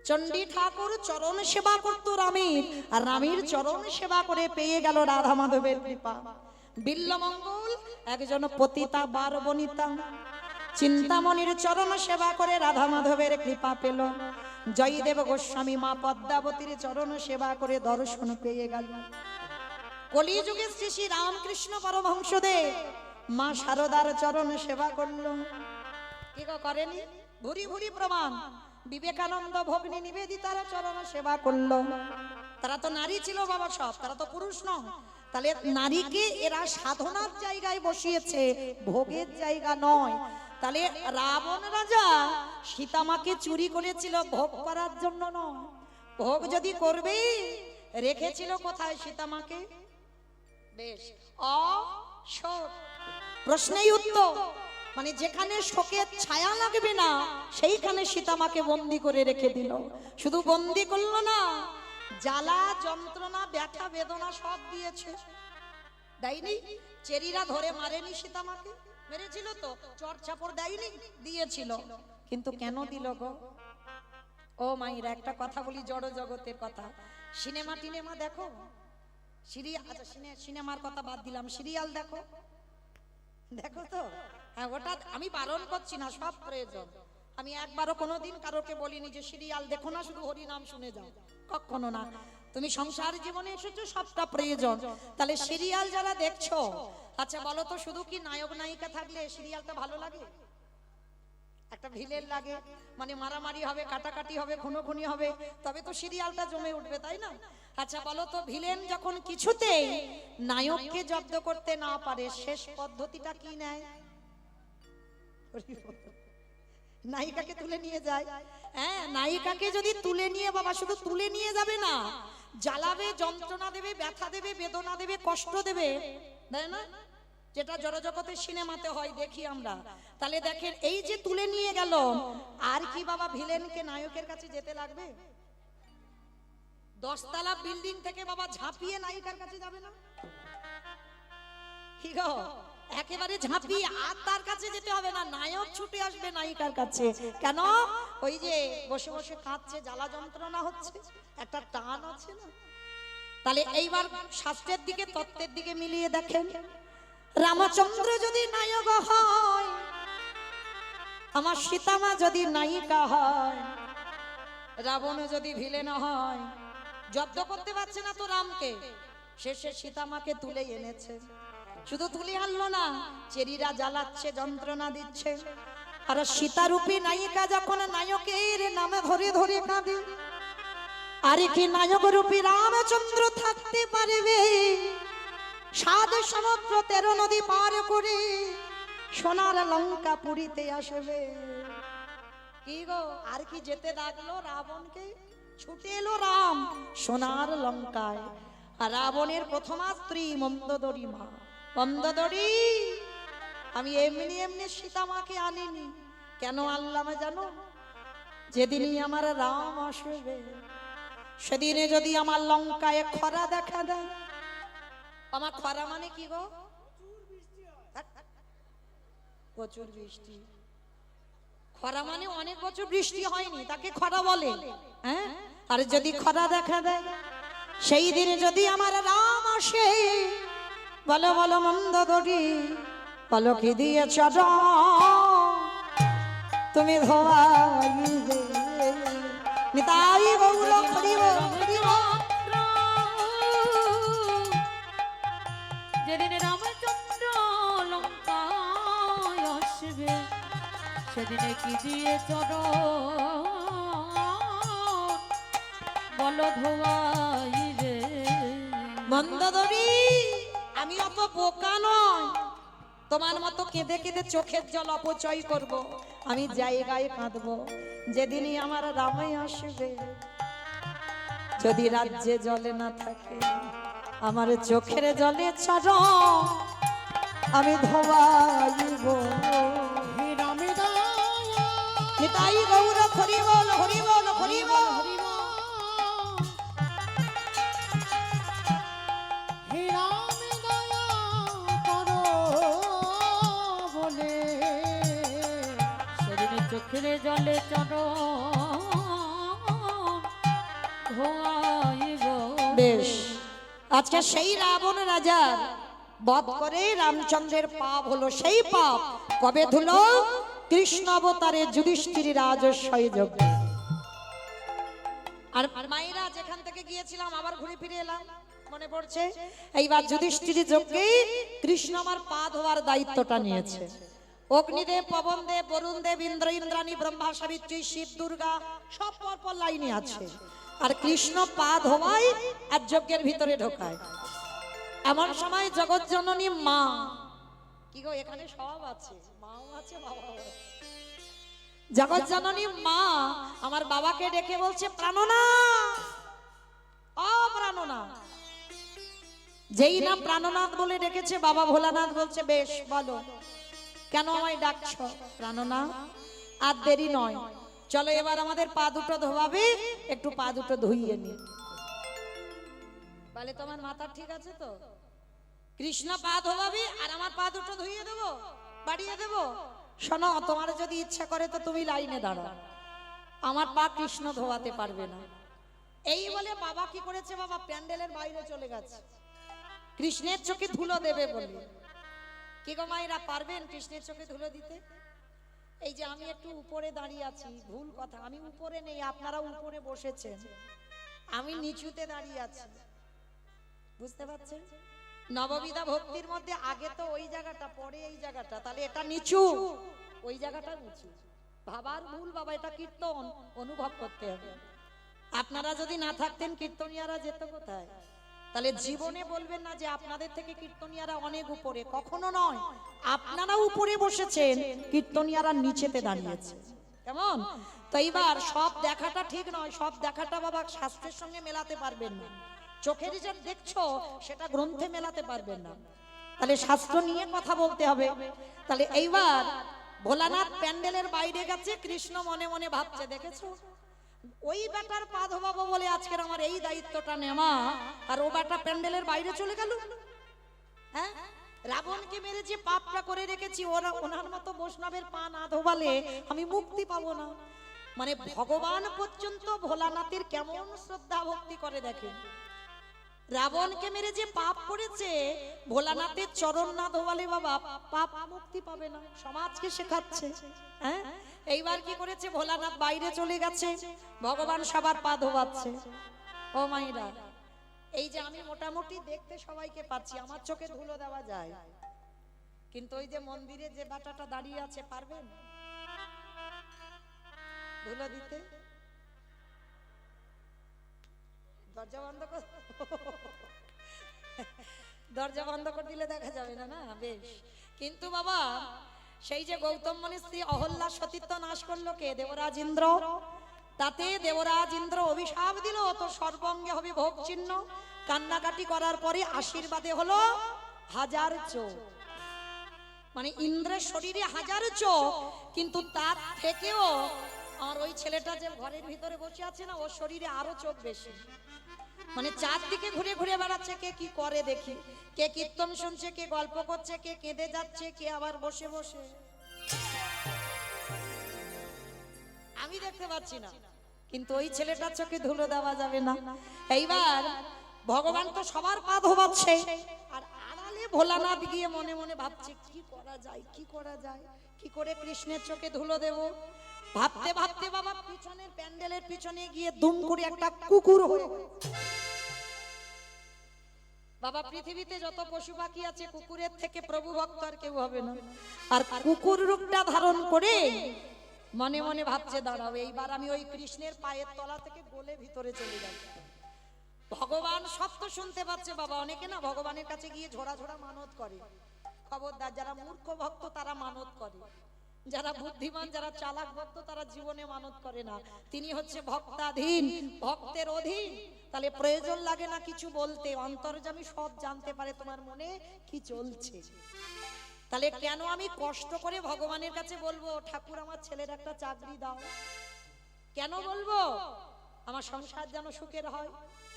চণ্ডী ঠাকুর চরণ সেবা করত রামের, আর রামের চরণ সেবা করে পেয়ে গেল রাধা মাধবের কৃপা। বিল্লমঙ্গল একজন পতিতা বার বনিতা, চিন্তামণির চরণ সেবা করে রাধা মাধবের কৃপা পেল। জয়দেব গোস্বামী মা পদ্মাবতীর চরণ সেবা করে দর্শন পেয়ে গেল। কলিযুগে শ্রী শ্রী রামকৃষ্ণ পরমহংসদেব মা শারদার চরণ সেবা করল। কি করেনি? ভুরি ভুরি প্রমাণ। বিবেকানন্দ ভগ্নী নিবেদিতার চরণ সেবা করলো। তারা তো নারী ছিল বাবা, সব তারা তো পুরুষ নয়। তাহলে নারীকে এরা সাধনার জায়গায় বসিয়েছে, ভোগের জায়গা নয়। তাহলে রাবণ রাজা সীতামাকে চুরি করেছিল ভোগ করার জন্য নয়। ভোগ যদি করবে, রেখেছিল কোথায় সীতামাকে? বেশ অশোক। প্রশ্নেই উত্তর, মানে যেখানে শোকের ছায়া লাগবে না সেইখানে সীতামাকে বন্দি করে রেখে দিল। শুধু বন্দি করলো না, জ্বালা যন্ত্রণা ব্যথা বেদনা সব দিয়েছে। দেয়নি? চেরিরা ধরে মারেনি সীতামাকে? মেরেছিল তো, চড়চাপড় দেয়নি? দিয়েছিল। কিন্তু কেন দিল গো? ও মাইরা একটা কথা বলি, জড় জগতের কথা। সিনেমা টিনেমা দেখো? সিনেমার কথা বাদ দিলাম, সিরিয়াল দেখো? দেখো তো? হ্যাঁ, ওটা আমি বারণ করছি না, সব প্রয়োজন। আমি একবারও কোনোদিন কারোকে বলিনি যে সিরিয়াল দেখো না, শুধু হরি নাম শুনে যাও, কখনো না। তুমি সংসার জীবনে এসেছো, সবটা প্রয়োজন। তাহলে সিরিয়াল যারা দেখছো, আচ্ছা বলো তো, শুধু কি নায়ক নায়িকা থাকলে সিরিয়ালটা ভালো লাগে? একটা ভিলেন লাগে, মানে মারামারি হবে, কাটাকাটি হবে, খুনোখুনি হবে, তবে তো সিরিয়ালটা জমে উঠবে, তাই না? আচ্ছা বলো তো, ভিলেন যখন কিছুতেই নায়ককে জব্দ করতে না পারে, শেষ পদ্ধতিটা কি নেয়? নায়িকাকে তুলে নিয়ে যায়। হ্যাঁ, নায়িকাকে যদি তুলে নিয়ে, বাবা শুধু তুলে নিয়ে যাবে না, জ্বালাবে, যন্ত্রণা দেবে, ব্যথা দেবে, বেদনা দেবে, কষ্ট দেবে, তাই না? যেটা জড়জগতের সিনেমাতে হয়, দেখি আমরা। তাহলে দেখেন, এই যে তুলে নিয়ে গেল, আর কি বাবা ভিলেনকে নায়কের কাছে যেতে লাগবে? 10 তলা বিল্ডিং থেকে বাবা ঝাঁপিয়ে নায়িকার কাছে যাবে না? কি গো, একেবারে ঝাঁপিয়ে আর তার কাছে যেতে হবে না, নায়ক ছুটে আসবে নায়িকার কাছে। কেন? ওই যে বসে বসে কাঁদছে, জ্বালা যন্ত্রণা হচ্ছে, একটা টান আছে না? তাহলে এইবার শাস্ত্রের দিকে, তত্ত্বের দিকে মিলিয়ে দেখেন, রামচন্দ্র যদি নায়ক হয়, আমার সীতামা যদি নায়িকা হয়, রাবণ যদি ভিলেন হয়, জব্দ করতে পারছে না তো রামকে, শেষে সীতামাকে তুলে এনেছে। শুধু তুলে আনলো না, চেরিরা জ্বালাচ্ছে, যন্ত্রণা দিচ্ছে। আর সীতারূপী নায়িকা যখন নায়কের নামে ধরে ধরে কাঁদে, আরে কি নায়ক রূপী রামচন্দ্র থাকতে পারবে? 7 সমুদ্র 13 নদী পার করে সোনার লঙ্কা পুরীতে আসবে। কি গো, আর কি যেতে লাগলো রাবণকে? ছুটে এলো রাম সোনার লঙ্কায়। আর রাবণের প্রথমা স্ত্রী মন্দোদরী মা, মন্দোদরী, আমি এমনি এমনি সীতামাকে আনিনি। কেন আনলাম জানো? যেদিনই আমার রাম আসবে, সেদিনে যদি আমার লঙ্কায় খরা দেখা দেয়। আমার খরা মানে কি গো? প্রচুর বৃষ্টি। খরা মানে অনেক বছর বৃষ্টি হয়নি, তাকে খরা বলে। হ্যাঁ, আর যদি খরা দেখা দেয়, সেই দিনে যদি আমার রাম আসে, বলো বলো মন্দোদরী, বলো কি দিয়েছ তুমি ধোয়াইবে? নিতাই গৌর হরিব হরিব। যেদিন রামচন্দ্র লঙ্কায় আসবে, সেদিনে কি দিয়ে বলো ধোয়াইবে? মন্দোদরী, আমি অত বোকা নয় তোমার মতো কেঁদে কেঁদে চোখের জল অপচয় করব। আমি জায়গায় কাঁদবো যেদিনই আমার রামে আসবে। যদি রাজ্যে জলে না থাকে, আমার চোখের জলে ছাড়ো আমি ধোয়াইব। নিতাই গৌর হরি বল হরি বল হরি বল। চোখের জলে চরণ বেশ, আজকে সেই রাবণ রাজার বধ করে রামচন্দ্রের পাপ হলো। সেই পাপ কবে ধুলো? কৃষ্ণ অবতারে যুধিষ্ঠির রাজস্বই যজ্ঞে। আর মায়েরা যেখান থেকে গিয়েছিলাম আবার ঘুরে ফিরে এলাম, মনে পড়ছে? এইবার যুধিষ্ঠির যজ্ঞে কৃষ্ণ আমার পা ধোয়ার দায়িত্বটা নিয়েছে। অগ্নিদেব, পবনদেব, বরুণদেব, ইন্দ্র, ইন্দ্রাণী, ব্রহ্মা, সাবিত্রী, শিব, দুর্গা সব পরপর লাইনে আছে। আর কৃষ্ণ পা ধোয়ায় আর যজ্ঞের ভিতরে ঢোকায়। এমন সময় জগৎ জননী মা, কি গো এখানে সব আছে, মাও আছে বাবাও আছে। জগৎ জননী মা আমার বাবাকে ডেকে বলছে, প্রাণনাথ, ও প্রাণনাথ। যেই না প্রাণনাথ বলে ডেকেছে, বাবা ভোলানাথ বলছে, বেশ বলো কেন আমায় ডাকছো? প্রাণনাথ, আর দেরি নয়, চলো এবার আমাদের পা দুটো ধোয়াবে, একটু পা দুটো ধুইয়ে নি। বলে তোমার মাথা ঠিক আছে তো? কৃষ্ণ পা ধোয়াবে আর আমার পা দুটো ধুইয়ে দেবো, বাড়িয়ে দেবো? শোনো, তোমার যদি ইচ্ছা করে তো তুমি লাইনে দাঁড়াও, আমার পা কৃষ্ণ ধোয়াতে পারবে না। এই বলে বাবা কি করেছে? বাবা প্যান্ডেলের বাইরে চলে গেছে কৃষ্ণের চোখে ধুলো দেবে বলে। কি গো মায়েরা, পারবেন কৃষ্ণের চোখে ধুলো দিতে? এই যে আমি একটু উপরে দাঁড়িয়ে আছি, ভুল কথা, আমি উপরে নেই, আপনারা উপরে বসেছেন, আমি নিচুতে দাঁড়িয়ে আছি, বুঝতে পারছেন? নববিধা ভক্তির মধ্যে আগে তো ওই জায়গাটা, পরে এই জায়গাটা, তাহলে এটা নিচু, ওই জায়গাটা উঁচু। ভাবার ভুল বাবা, এটা কীর্তন, অনুভব করতে হবে। আপনারা যদি না থাকতেন কীর্তনিয়ারা যেত কোথায়? তাহলে জীবনে বলবেন না যে আপনাদের থেকে কীর্তনিয়ারা অনেক উপরে, কখনো নয়। আপনারা উপরে বসেছেন, কীর্তনিয়ারা নিচেতে দাঁড়িয়েছে। কেমন? তো এইবার সব দেখাটা ঠিক নয়, সব দেখাটা বাবা শাস্ত্রের সঙ্গে মেলাতে পারবেন না। চোখের যে দেখছো সেটা গ্রন্থে মেলাতে পারবেন না, তাহলে শাস্ত্র নিয়ে কথা বলতে হবে। তাহলে এইবার ভোলানাথ প্যান্ডেলের বাইরে গেছে, কৃষ্ণ মনে মনে ভাবছে, দেখেছো ওই বেটার পা ধোবাবো বলে আজকের আমার এই দায়িত্বটা নেওয়া, আর ও বেটা প্যান্ডেলের বাইরে চলে গেল। হ্যাঁ, রাবণকে মেরে যে পাপটা করে রেখেছি, ওরা ওনার মতো বৈষ্ণবের পা না ধোবালে আমি মুক্তি পাবো না। মানে ভগবান পর্যন্ত ভোলানাথের কেমন শ্রদ্ধা ভক্তি করে দেখেন। রাবণকে মেরে যে পাপ করেছে, ভোলানাথের চরণ না ধোয়ালে বাবা পাপ মুক্তি পাবে না, সমাজকে শেখাচ্ছে। হ্যাঁ, এইবার কি করেছে? ভোলানাথ বাইরে চলে গেছে, ভগবান সবার পা ধোয়াচ্ছে। ও মাইরা, এই যে আমি মোটামুটি দেখতে সবাইকে পাচ্ছি, আমার চোখে ধুলো দেওয়া যায়, কিন্তু ওই যে মন্দিরে যে বাটাটা দাঁড়িয়ে আছে, পারবেন ধুলো দিতে? দরজা বন্ধ কর, দরজা বন্ধ করে দিলে দেখা যাবে না, না বেশ। কিন্তু বাবা সেই যে গৌতম মুনির স্ত্রী অহল্যা সতীত্ব নাশ করলো কে? দেবরাজ ইন্দ্র। তাতে দেবরাজ ইন্দ্র অভিশাপ দিল, তো সর্বঙ্গে হবে ভোগ চিহ্ন। কান্নাকাটি করার পরে আশীর্বাদে হলো 1000 চোখ। মানে ইন্দ্রের শরীরে 1000 চোখ, কিন্তু তার থেকেও আর ওই ছেলেটা যে ঘরের ভিতরে বসে আছে না, ওর শরীরে আরো চোখ বেশি। মানে চারদিকে ঘুরে ঘুরে বেড়াচ্ছে, কে কি করে দেখি, কে কীর্তন শুনছে, কে গল্প করছে, কে কেঁদে যাচ্ছে, কে আবার বসে বসে, আমি দেখতে পাচ্ছি না, কিন্তু ওই ছেলেটার চোখে ধুলো দেওয়া যাবে না। এইবার ভগবান তো সবার পা ধোবাচ্ছে, আর আড়ালে ভোলানাথ গিয়ে মনে মনে ভাবছে, কি করা যায়, কি করা যায়, কি করে কৃষ্ণের চোখে ধুলো দেব। ভাবতে ভাবতে বাবা পিছনের প্যান্ডেলের পিছনে গিয়ে দুম করে একটা কুকুর হয়ে, বাবা পৃথিবীতে যত পশু পাখি আছে, কুকুরের থেকে প্রভু ভক্ত আর কেউ হবে না। আর কুকুর রূপটা ধারণ করে মনে মনে ভাবছে, দাঁড়াও এইবার আমি ওই কৃষ্ণের পায়ের তলা থেকে গলে ভিতরে চলে যাব। ভগবান সব তো শুনতে পাচ্ছে বাবা। অনেকে না ভগবানের কাছে গিয়ে ঝোড়া ঝোড়া মানত করে, খবরদার, যারা মূর্খ ভক্ত তারা মানত করে, যারা বুদ্ধিমান যারা চালাক ভক্ত তারা জীবনে মানত করে না। তিনি হচ্ছে ভক্তাধীন, ভক্তের অধীন। তাহলে প্রয়োজন লাগে না কিছু বলতে, অন্তর্যামী সব জানতে পারে তোমার মনে কি চলছে। তাহলে কেন আমি কষ্ট করে ভগবানের কাছে বলবো, ঠাকুর আমার ছেলের একটা চাকরি দাও? কেন বলবো? আমার সংসার যেন সুখের হয়।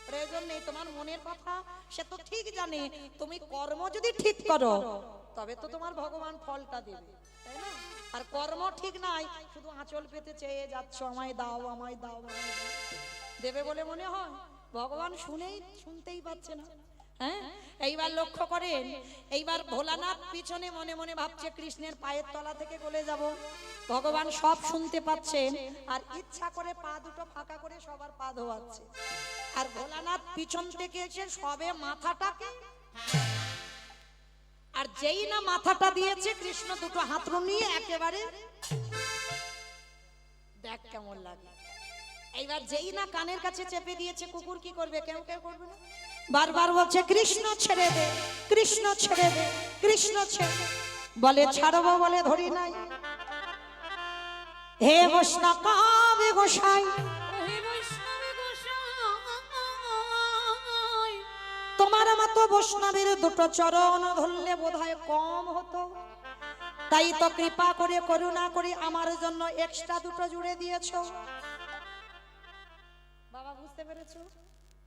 প্রয়োজন নেই, তোমার মনের কথা সে তো ঠিক জানে। তুমি কর্ম যদি ঠিক করো তবে তো তোমার ভগবান ফলটা দেবে, তাই না? আর কর্ম ঠিক নাই, শুধু আঁচল পেতে চেয়ে যাচ্ছ, আমায় দাও, আমায় দাও, আমায় দাও, দেবে বলে মনে হয়? ভগবান শুনতেই পাচ্ছে না। হ্যাঁ, এইবার লক্ষ্য করেন, এইবার ভোলানাথ পিছনে মনে মনে ভাবছে কৃষ্ণের পায়ের তলা থেকে গলে যাব। ভগবান সব শুনতে পাচ্ছেন আর ইচ্ছা করে পা দুটো ফাঁকা করে সবার পা ধোয়াচ্ছে। আর ভোলানাথ পিছন থেকে এসে সবে মাথাটাকে, আর যেই না মাথাটা দিয়েছে কৃষ্ণ দুটো হাত নিয়ে একেবারে দেখ কেমন লাগে। এইবার যেই না কানের কাছে চেপে দিয়েছে, কুকুর কি করবে? কেউ কেউ করবে না, বারবার বলছে কৃষ্ণ ছেড়ে দে, কৃষ্ণ ছেড়ে দে, কৃষ্ণ ছেড়ে দে। বলে ছাড়বো, বলে ধরি নাই। হে বৈষ্ণব গোসাই, হে বৈষ্ণব গোসাই, তোমার মতো বৈষ্ণবের দুটো চরণ ধরলে বোধহয় কম হতো, তাই তো কৃপা করে করুণা করে আমার জন্য এক্সট্রা দুটো জুড়ে দিয়েছো। বাবা বুঝতে পেরেছো?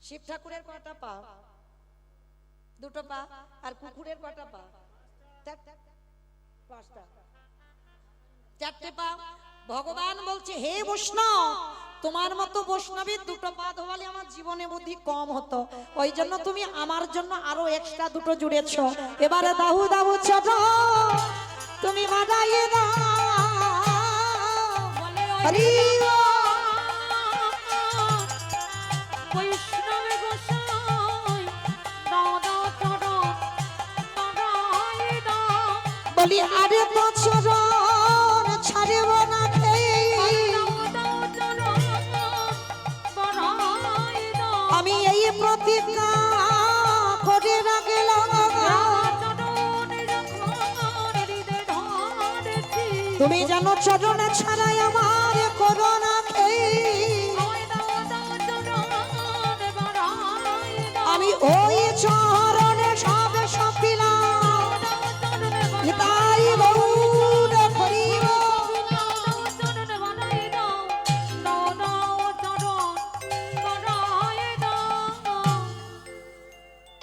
শিব ঠাকুরের কটা পা? দুটো পা। আর কুকুরের কটা পা? পাঁচটা, চারটে পা। ভগবান বলছে হে বৈষ্ণব, তোমার মতো বৈষ্ণবের দুটো পা ধোয়ালে আমার জীবনে বুদ্ধি কম হতো, ওই জন্য তুমি আমার জন্য আরো এক্সট্রা দুটো জুড়েছো। এবারে দাহু দাহু ছোট তুমি বাজাইয়ে দাও। বলে হরি বৈষ্ণব গোসাই, দাও দাও চরণ, বাড়াই দাও। বলি আরে বছর ছাড়ব না আমি এই প্রতিজ্ঞা করে রাখলাম, তুমি জানো চরণ ছাড়াই আমার করোনা আমি ওই চরণে সবে সপিলাম তাই বহু করিব।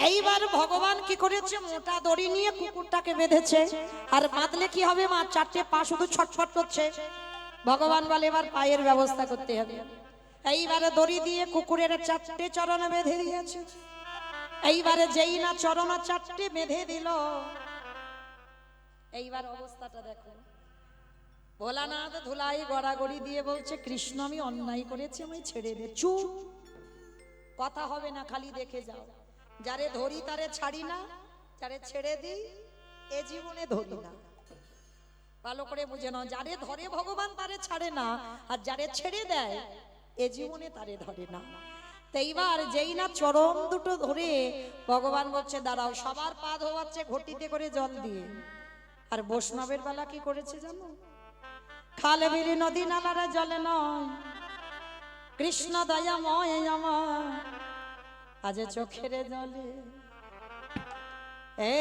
এইবার ভগবান কি করেছে, মোটা দড়ি নিয়ে কুকুরটাকে বেঁধেছে। আর বাঁধলে কি হবে মা? চারটে পা শুধু ছটফট করছে। ভগবান বলে এবার পায়ের ব্যবস্থা করতে হবে। এইবারে দড়ি দিয়ে কুকুরের চারটে চরণ বেঁধে দিয়েছে। এইবারে যেই না চরণ চারটে বেঁধে দিল, এইবার অবস্থাটা দেখো। ভোলানাথ ধুলাই গড়াগড়ি দিয়ে বলছে কৃষ্ণ আমি অন্যায় করেছি, আমি ছেড়ে দে। চুপ, কথা হবে না, খালি দেখে যাও। যারে ধরি তারে ছাড়ি না, যারে ছেড়ে দিই এ জীবনে ধরি না। ভালো করে বুঝে নাও, যারে ধরে ভগবান তারে ছাড়ে না, আর যারে ছেড়ে দেয় এ জীবনে তারে ধরে না। তো এইবার যেই না চরণ দুটো ধরে ভগবান বলছে দাঁড়াও, সবার পা ধোয়াচ্ছে ঘটিতে করে জল দিয়ে। আর বৈষ্ণবের বেলা কি করেছে জানো? খালে বিলি নদী নালারা জলে নয়, কৃষ্ণ দয়াময় আমার আজ চোখের জলে এ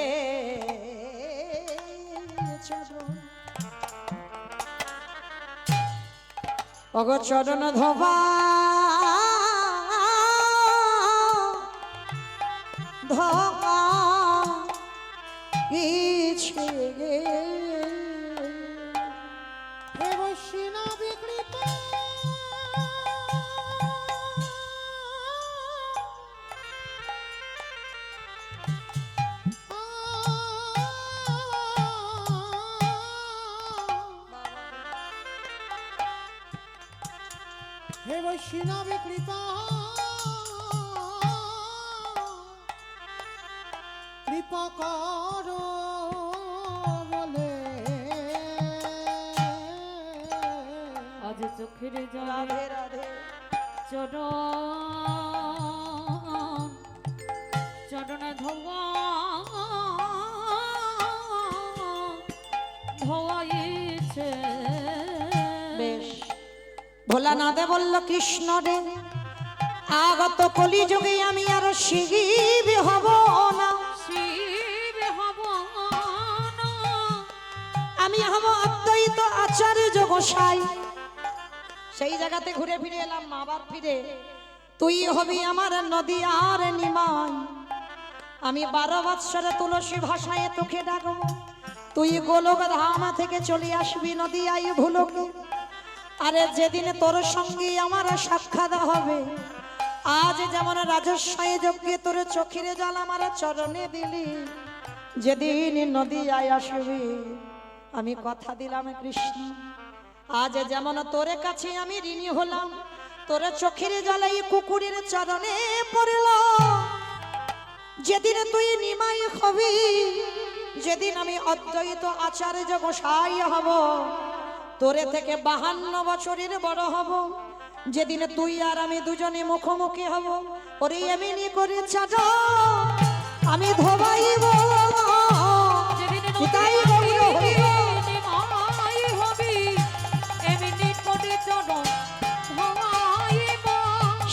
অগো চরণ ধোবা ধোবা ইচ্ছে গে হে বৈষ্ণব কৃপা হে বৈষ্ণব কৃপা কৃপা করো বলে আজ চোখের জলে রাধে রাধে চরণ ধোয়া ধোয়াইছে। বেশ। ভোলানাথে বলল কৃষ্ণ রে আগত কলিযুগে আমি আর শিব হব না, শিব হব না, আমি হব অদ্বৈত আচার্য গোসাই। সেই জায়গাতে ঘুরে ফিরে এলাম আবার ফিরে। তুই হবি আমার নদী আর নিমাই, আমি 12 বৎসরে তুলসী ভাষায় তোকে ডাকবো। তুই গোলক ধাম থেকে চলে আসবি নদী আই ভুলকে। আরে যেদিন তোর সঙ্গে আমার সাক্ষাৎ হবে আজ যেমন রাজস্বয়ে যজ্ঞে তোর চোখের জল আমার চরণে দিলি, যেদিন নদী আয় আসবি আমি কথা দিলাম কৃষ্ণ, আজ যেমন তোর কাছে আমি ঋণী হলাম, তোর চোখের জল এই কুকুরের চরণে পড়ল, যেদিন তুই নিমাই হবি, যেদিন আমি অদ্বৈত আচার্য গোসাই হব, তোরে থেকে 52 বছরের বড় হব, যেদিন তুই আর আমি দুজনে মুখোমুখি হব, ওরে এমনি করে চাঁদ আমি ধোবাইব, যেদিন নিতাই গৌর হইব। নিমাই হবি, এমনি করে চরণ ধোয়াইব।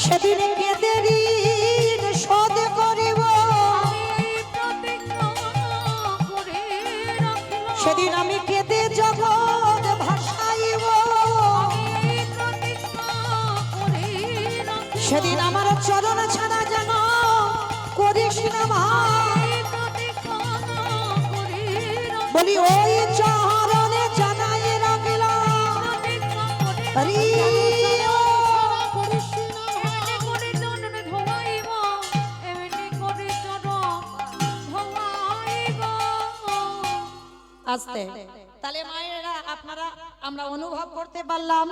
সেদিন কেঁদে ঋণ শোধ করিব, আমি প্রতিজ্ঞা করে রাখলাম। সেদিন আমি কেঁদে জগৎ ভাসাইব, আমি প্রতিজ্ঞা করে রাখলাম। সেদিন আমার চরণ ছাড়া যেন করিস না ভাই, আমি প্রতিজ্ঞা করে রাখলাম। বলি ওই চরণে জানাই রাখলাম প্রতিজ্ঞা করে হরি ও। করিস না এমনি করে চরণ ধোয়াইব, এমনি করে চরণ ধোয়াইব। আস্তে তাহলে মায়েরা আপনারা আমরা অনুভব করতে পারলাম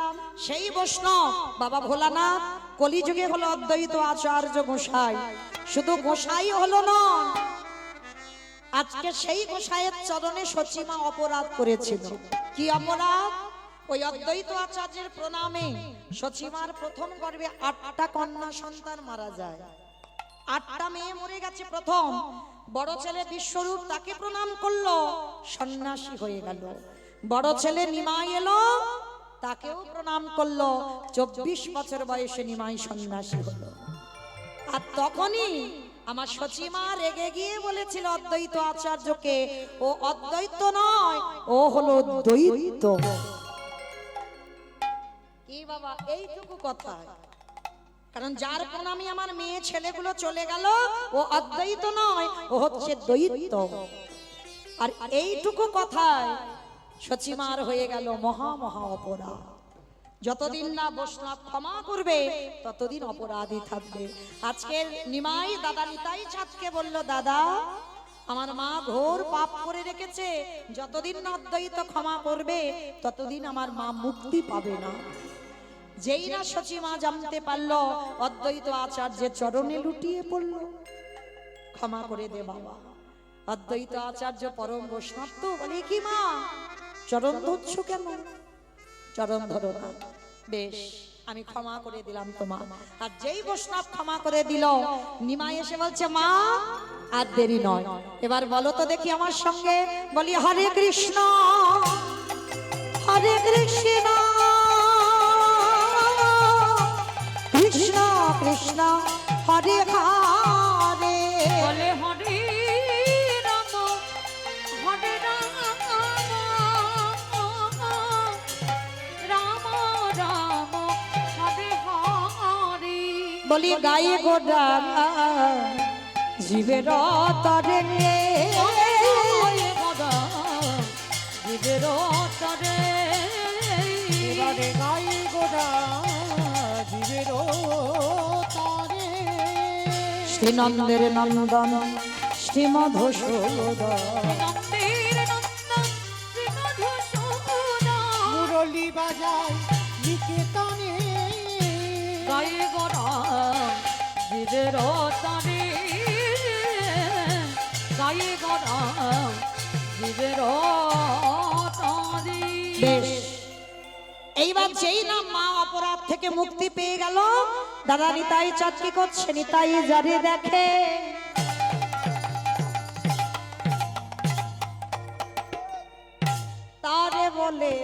সেই বৈষ্ণব বাবা ভোলানাথ কলিযুগে হলো অদ্বৈত আচার্য গোসাই, শুধু গোসাই হলো না, আজকে সেই গোসাইয়ের চরণে সচিমা অপরাধ করেছিল। কি অপরাধ? ওই অদ্বৈত আচার্যের প্রণামে সচিমার প্রথম গর্ভে 8টা কন্যা সন্তান মারা যায়, 8টা মেয়ে মরে গেছে। প্রথম বড় ছেলে বিশ্বরূপ তাকে প্রণাম করলো, সন্ন্যাসী হয়ে গেল। বড় ছেলে নিমাই এলো, তাকেও প্রণাম করলো, 24 বছর বয়সে নিমাই সন্ন্যাসী হলো। আর তখনই আমার সচিমা রেগে গিয়ে বলেছিল অদ্বৈত আচার্যকে, ও অদ্বৈত নয়, ও হলো দ্বৈত। কি বাবা এইটুকু কথা, কারণ যার প্রণামে আমার মেয়ে ছেলেগুলো চলে গেল ও অদ্বৈত নয়, ও হচ্ছে দ্বৈত। আর এইটুকু কথায় সচিমার হয়ে গেল মহা মহা অপরাধ। যতদিন না বৈষ্ণব ক্ষমা করবে ততদিন অপরাধী থাকবে। আজকের নিমাই দাদা নিতাই চাঁদকে বলল, দাদা আমার মা ঘোর পাপ করে রেখেছে, যতদিন না অদ্বৈত ক্ষমা করবে ততদিন আমার মা মুক্তি পাবে না। যেই না সচিমা জানতে পারলো অদ্বৈত আচার্যের চরণে লুটিয়ে পড়লো, ক্ষমা করে দে বাবা। অদ্বৈত আচার্য পরম বৈষ্ণব তো বলে, কি মা চরণ ধরছ কেন? চরণ ধরো না, বেশ আমি ক্ষমা করে দিলাম তোমার। আর যেই বৈষ্ণব ক্ষমা করে দিল, নিমাই এসে বলছে, মা আর দেরি নয়, এবার বলো তো দেখি আমার সঙ্গে, বলি হরে কৃষ্ণ হরে কৃষ্ণ কৃষ্ণ কৃষ্ণ হরে হরে। বলে হরে রাম হরে রাম, রাম রাম হরে হরে। বলি গায়ে গোডা জীবের তরে, ওরে গদা জীবের তরে। এবারে গাই গোড়া জীবের তারে, শ্রীনন্দের নন্দন শ্রী মধুসূদন, নন্দের নন্দন শ্রী মধুসূদন। মুরলী বাজায় নিকেতনে, গায়ে গড়া জীবের তরে, গায়ে গড়া জীবের তরে। বেশ এইবার যেই না মা অপরাধ থেকে মুক্তি পেয়ে গেল, দাদা নিতাই চাঁদ কি করছে, নিতাই যারে দেখে তারে বলে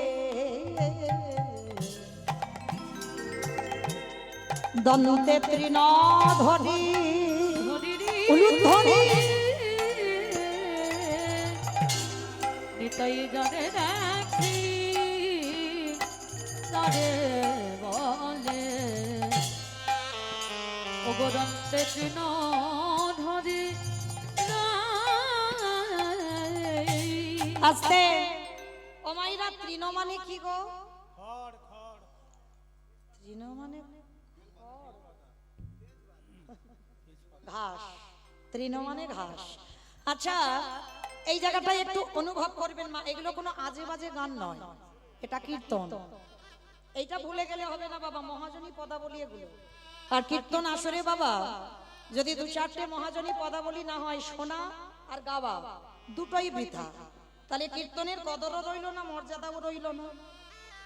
দন্তে তৃণ ধরি উলুধ্বনি। নিতাই জানে দেখি তারে বলে, ওগরন্তে তৃণ ধরি। আস্তে ও মাইরা, তৃণ মানে কি গো? তৃণ মানে ঘাস, তৃণ মানে ঘাস। আচ্ছা, এই জায়গাটায় একটু অনুভব করবেন মা, এগুলো কোনো আজে বাজে গান নয়, এটা কীর্তন। এইটা ভুলে গেলে হবে না বাবা, মহাজনী পদাবলী এগুলো। আর কীর্তন আসরে বাবা যদি দু চারটে মহাজনী পদাবলী না হয়, শোনা আর গাওয়া দুটোই বৃথা। তাহলে কীর্তনের কদরও রইল না, মর্যাদাও রইল না।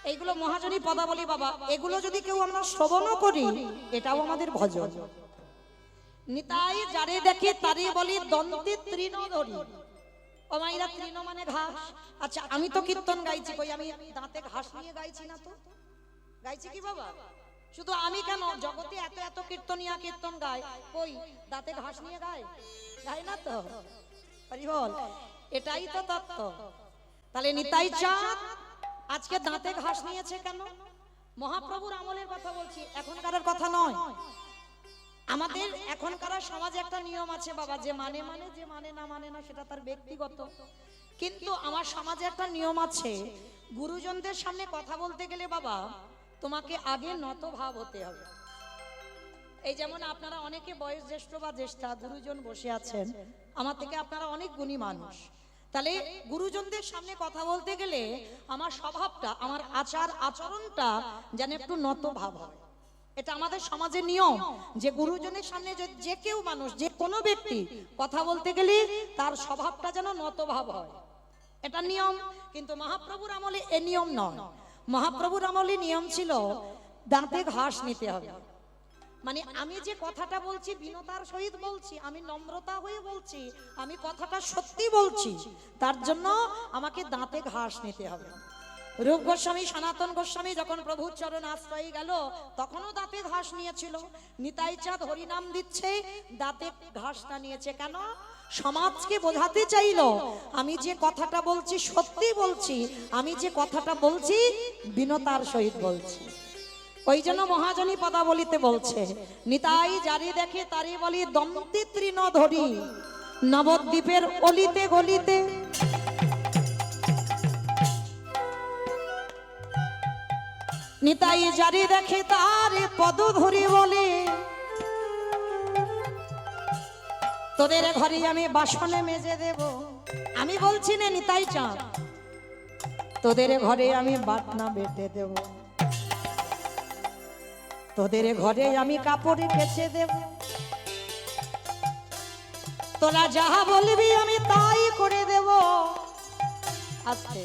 এইগুলো মহাজনী পদাবলী বাবা, এগুলো যদি কেউ আমরা শ্রবণও করি, এটাও আমাদের ভজন। নিতাই যারে দেখে তারে বলি দন্তে তৃণ ধরি। ও মাইরা, তৃণ মানে ঘাস। আচ্ছা, আমি তো কীর্তন গাইছি, কই আমি দাঁতে ঘাস নিয়ে গাইছি না তো? গাইছি কি বাবা? শুধু আমি কেন, জগতে এত এত কীর্তনিয়া কীর্তন গায়, কই দাঁতে ঘাস নিয়ে গায়? গায় না তো। হরি বল, এটাই তো তত্ত্ব। তাহলে নিতাই চাঁদ আজকে দাঁতে ঘাস নিয়েছে কেন? মহাপ্রভুর আমলের কথা বলছি, এখনকার কথা নয়। আমাদের এখনকার সমাজে একটা নিয়ম আছে বাবা, যে মানে মানে, যে মানে না সেটা তার ব্যক্তিগত। কিন্তু আমার সমাজে একটা নিয়ম আছে, গুরুজনদের সামনে কথা বলতে গেলে বাবা তোমাকে আগে নত ভাব হতে হবে। এই যেমন আপনারা অনেকে বয়স জ্যেষ্ঠ বা জ্যেষ্ঠা গুরুজন বসে আছেন, আমার থেকে আপনারা অনেক গুণী মানুষ। তাহলে গুরুজনদের সামনে কথা বলতে গেলে আমার স্বভাবটা, আমার আচার আচরণটা যেন একটু নত ভাব হয়। এটা আমাদের সমাজের নিয়ম, যে গুরুজনের সামনে যে কেউ মানুষ, যে কোনো ব্যক্তি কথা বলতে গেলে তার স্বভাবটা যেন নত ভাব হয়, এটা নিয়ম। কিন্তু মহাপ্রভুর আমলে এ নিয়ম নয়। মহাপ্রভুর আমলে নিয়ম ছিল দাঁতে ঘাস নিতে হবে। মানে আমি যে কথাটা বলছি বিনতার সহিত বলছি, আমি নম্রতা হয়ে বলছি, আমি কথাটা সত্যি বলছি, তার জন্য আমাকে দাঁতে ঘাস নিতে হবে। রূপ গোস্বামী, সনাতন গোস্বামী যখন প্রভুর চরণ আশ্রয়ে গেল, তখনও দাঁতে ঘাস নিয়েছিল। নিতাই চাঁদ হরিনাম দিচ্ছে, দাঁতে ঘাসটা নিয়েছে কেন? সমাজকে বোঝাতে চাইল আমি যে কথাটা বলছি সত্যি বলছি, আমি যে কথাটা বলছি বিনতার সহিত বলছি। ওই জন্য মহাজনী পদাবলীতে বলছে, নিতাই যারে দেখে তারে বলি দন্তে তৃণ ধরি, নবদ্বীপের অলিতে গলিতে। নিতাই যারে দেখে তারে পদ ধরি বলে, তোদের ঘরে আমি বাসনে মেজে দেব। আমি বলছি না নিতাই চাঁদ, তোদের ঘরে আমি বাটনা বেটে দেব, তোদের ঘরে আমি কাপড়ে কেচে দেব, তোরা যাহা বলবি আমি তাই করে দেব। আজকে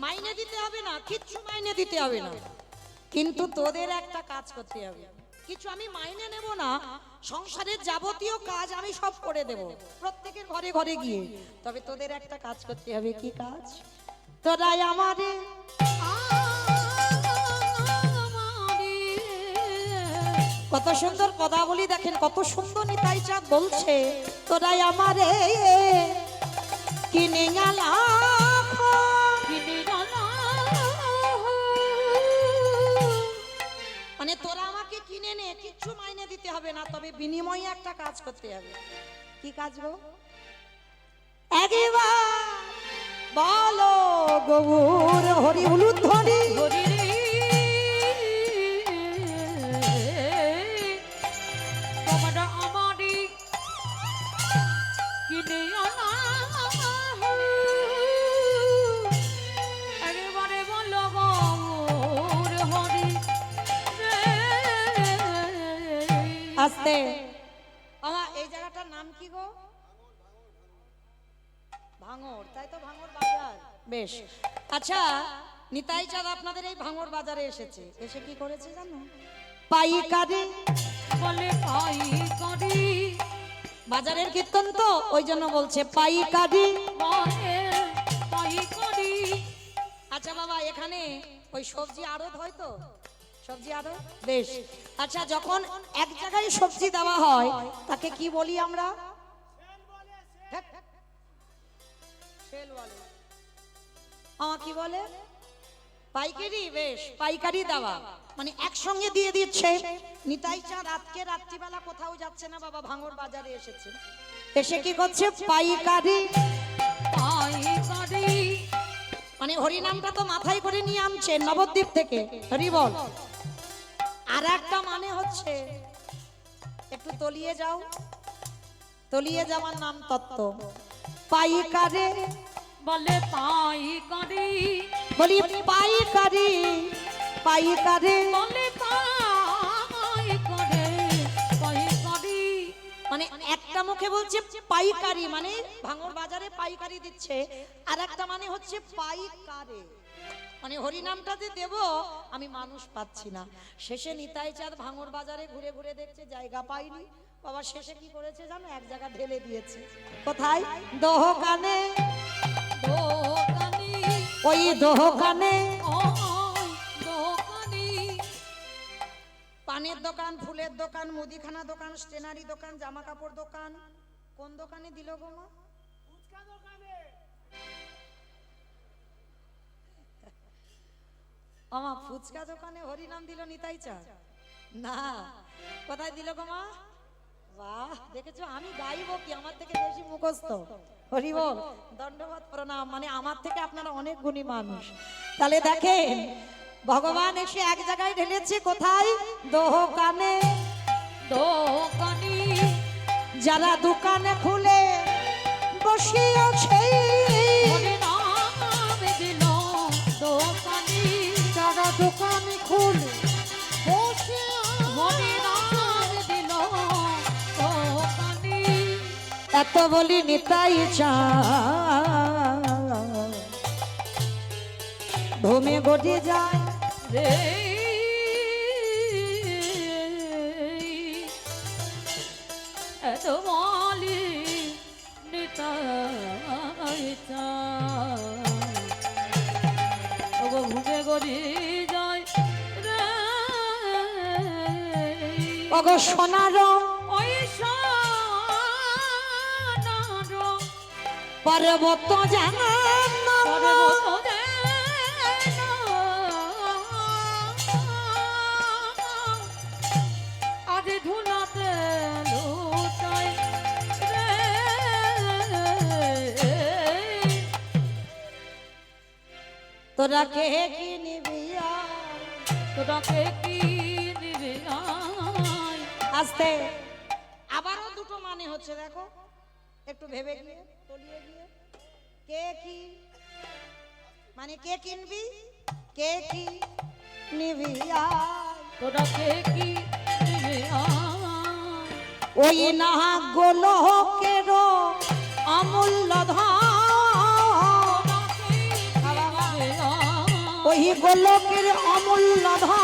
মাইনে দিতে হবে না, কিচ্ছু মাইনে দিতে হবে না, কিন্তু তোদের একটা কাজ করতে হবে। কিছু আমি মাইনে নেব না, সংসারের যাবতীয় কাজ আমি সব করে দেব প্রত্যেকের ঘরে ঘরে গিয়ে। তবে তোদের একটা কাজ করতে হবে। কি কাজ? তোরাই আমারে কত সুন্দর পদাবলী দেখেন, কত সুন্দর নিতাই চাঁদ বলছে, তোরাই আমারে কিনে গেলা, মানে তোরা আমাকে কিনে নে, কিচ্ছু মাইনে দিতে হবে না, তবে বিনিময়ে একটা কাজ করতে হবে। কি কাজ গো? একবার বলো গৌর হরি হলুদ ধরি, আস্তে। আমার এই জায়গাটার নাম কি গো? ভাঙড়, তাই তো? ভাঙড় বাজার। বেশ। আচ্ছা, নিতাই চাঁদ আপনাদের এই ভাঙড় বাজারে এসেছে, এসে কি করেছে জানো? পাইকারি বলে পাইকারি, বাজারের কীর্তন তো ওই জন্য বলছে পাইকারি বলে পাইকারি। আচ্ছা বাবা, এখানে ওই সবজি আড়ত হয় তো? সবজি আড়ত। বেশ। আচ্ছা, যখন এক জায়গায় সবজি দেওয়া হয় তাকে কি বলি আমরা? কি বলে? পাইকারি। বেশ, পাইকারি দেওয়া মানে একসঙ্গে দিয়ে দিচ্ছে। নিতাই চাঁদ আজকে রাত্রিবেলা কোথাও যাচ্ছে না বাবা, ভাঙড় বাজারে এসেছে। এসে কি করছে? পাইকারি। পাইকারি মানে হরিনামটা তো মাথায় করে নিয়ে আনছে নবদ্বীপ থেকে। হরি বল। আর একটা মানে হচ্ছে একটু তলিয়ে যাও, তলিয়ে যাওয়ার নাম তত্ত্ব। পাইকারে বলে পাই করি বলি পাইকারি পাইকারে বলে পাই করে পাই করি মানে একটা মুখে বলছে পাইকারি মানে ভাঙর বাজারে পাইকারি দিচ্ছে, আর একটা মানে হচ্ছে পাইকারে মানে হরিনামটাতে দেব আমি মানুষ পাচ্ছি না। শেষে নিতাই চাঁদ ভাঙর বাজারে ঘুরে ঘুরে দেখছে জায়গা পাইনি, বাবা শেষে কি করেছে জানো, এক জায়গা ঢেলে দিয়েছে। কোথায়? দোকানে। দোকানি ওই দোকানে ওই দোকানি পানের দোকান, ফুলের দোকান, মুদিখানা দোকান, স্টেনারি দোকান, জামা কাপড় দোকান, কোন দোকানে দিল গো মা? আমা ফুচকা দোকানে হরিনাম দিল নিতাই চাঁদ? না, কোথায় দিল গো মা? বাহ, দেখেছো আমি গাইবো কি, আমার থেকে বেশি মুখস্থ। হরি বল, দণ্ডবত প্রণাম, মানে আমার থেকে আপনারা অনেক গুণী মানুষ। তাহলে দেখেন ভগবান এসে এক জায়গায় ঢেলেছে, কোথায়? দোকানে। দোকানি যারা দোকানে খুলে বসে আছে হরি নাম দিল দোকানি যারা দোকানে খুলে বসে হরি নাম দিল দোকানি এত বলি নিতাই চাঁদ ভূমি গড়িয়ে যায় রে এত বলি নিতাই চাঁদ ঘুমে গড়ি যায় রে ওগো সোনার ওই সোনার পর্বত জানান পর্বত আজ ধুলাতে লুটাই রে তোরা কে কি নিবি আর? তোরাকে কি নিবে আয় আস্তে আবারও দুটো মানে হচ্ছে, দেখো একটু ভেবে গিয়ে তলিয়ে গিয়ে। কে কি মানে কে কিনবি, কে কি নিবি আর? তোরাকে কি নিবে আয় ওই না গোলকের অমূল্য ধন, ওই গোলকের অমূল্য ধন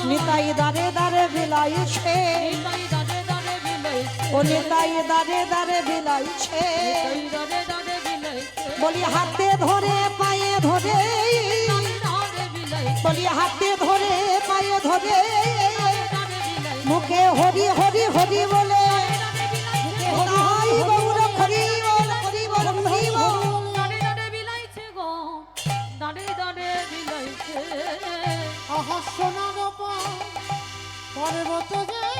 নিতাই দারে দারে বিলাইছে, ও নিতাই দারে দারে বিলাইছে। বলি হাতে ধরে পায়ে ধরে, বলি হাতে ধরে পায়ে ধরে, মুখে হরি হরি হরি বলে তাই গৌর হরি বল হরি বল হরি বল। আহা সোনার পর্বত যেন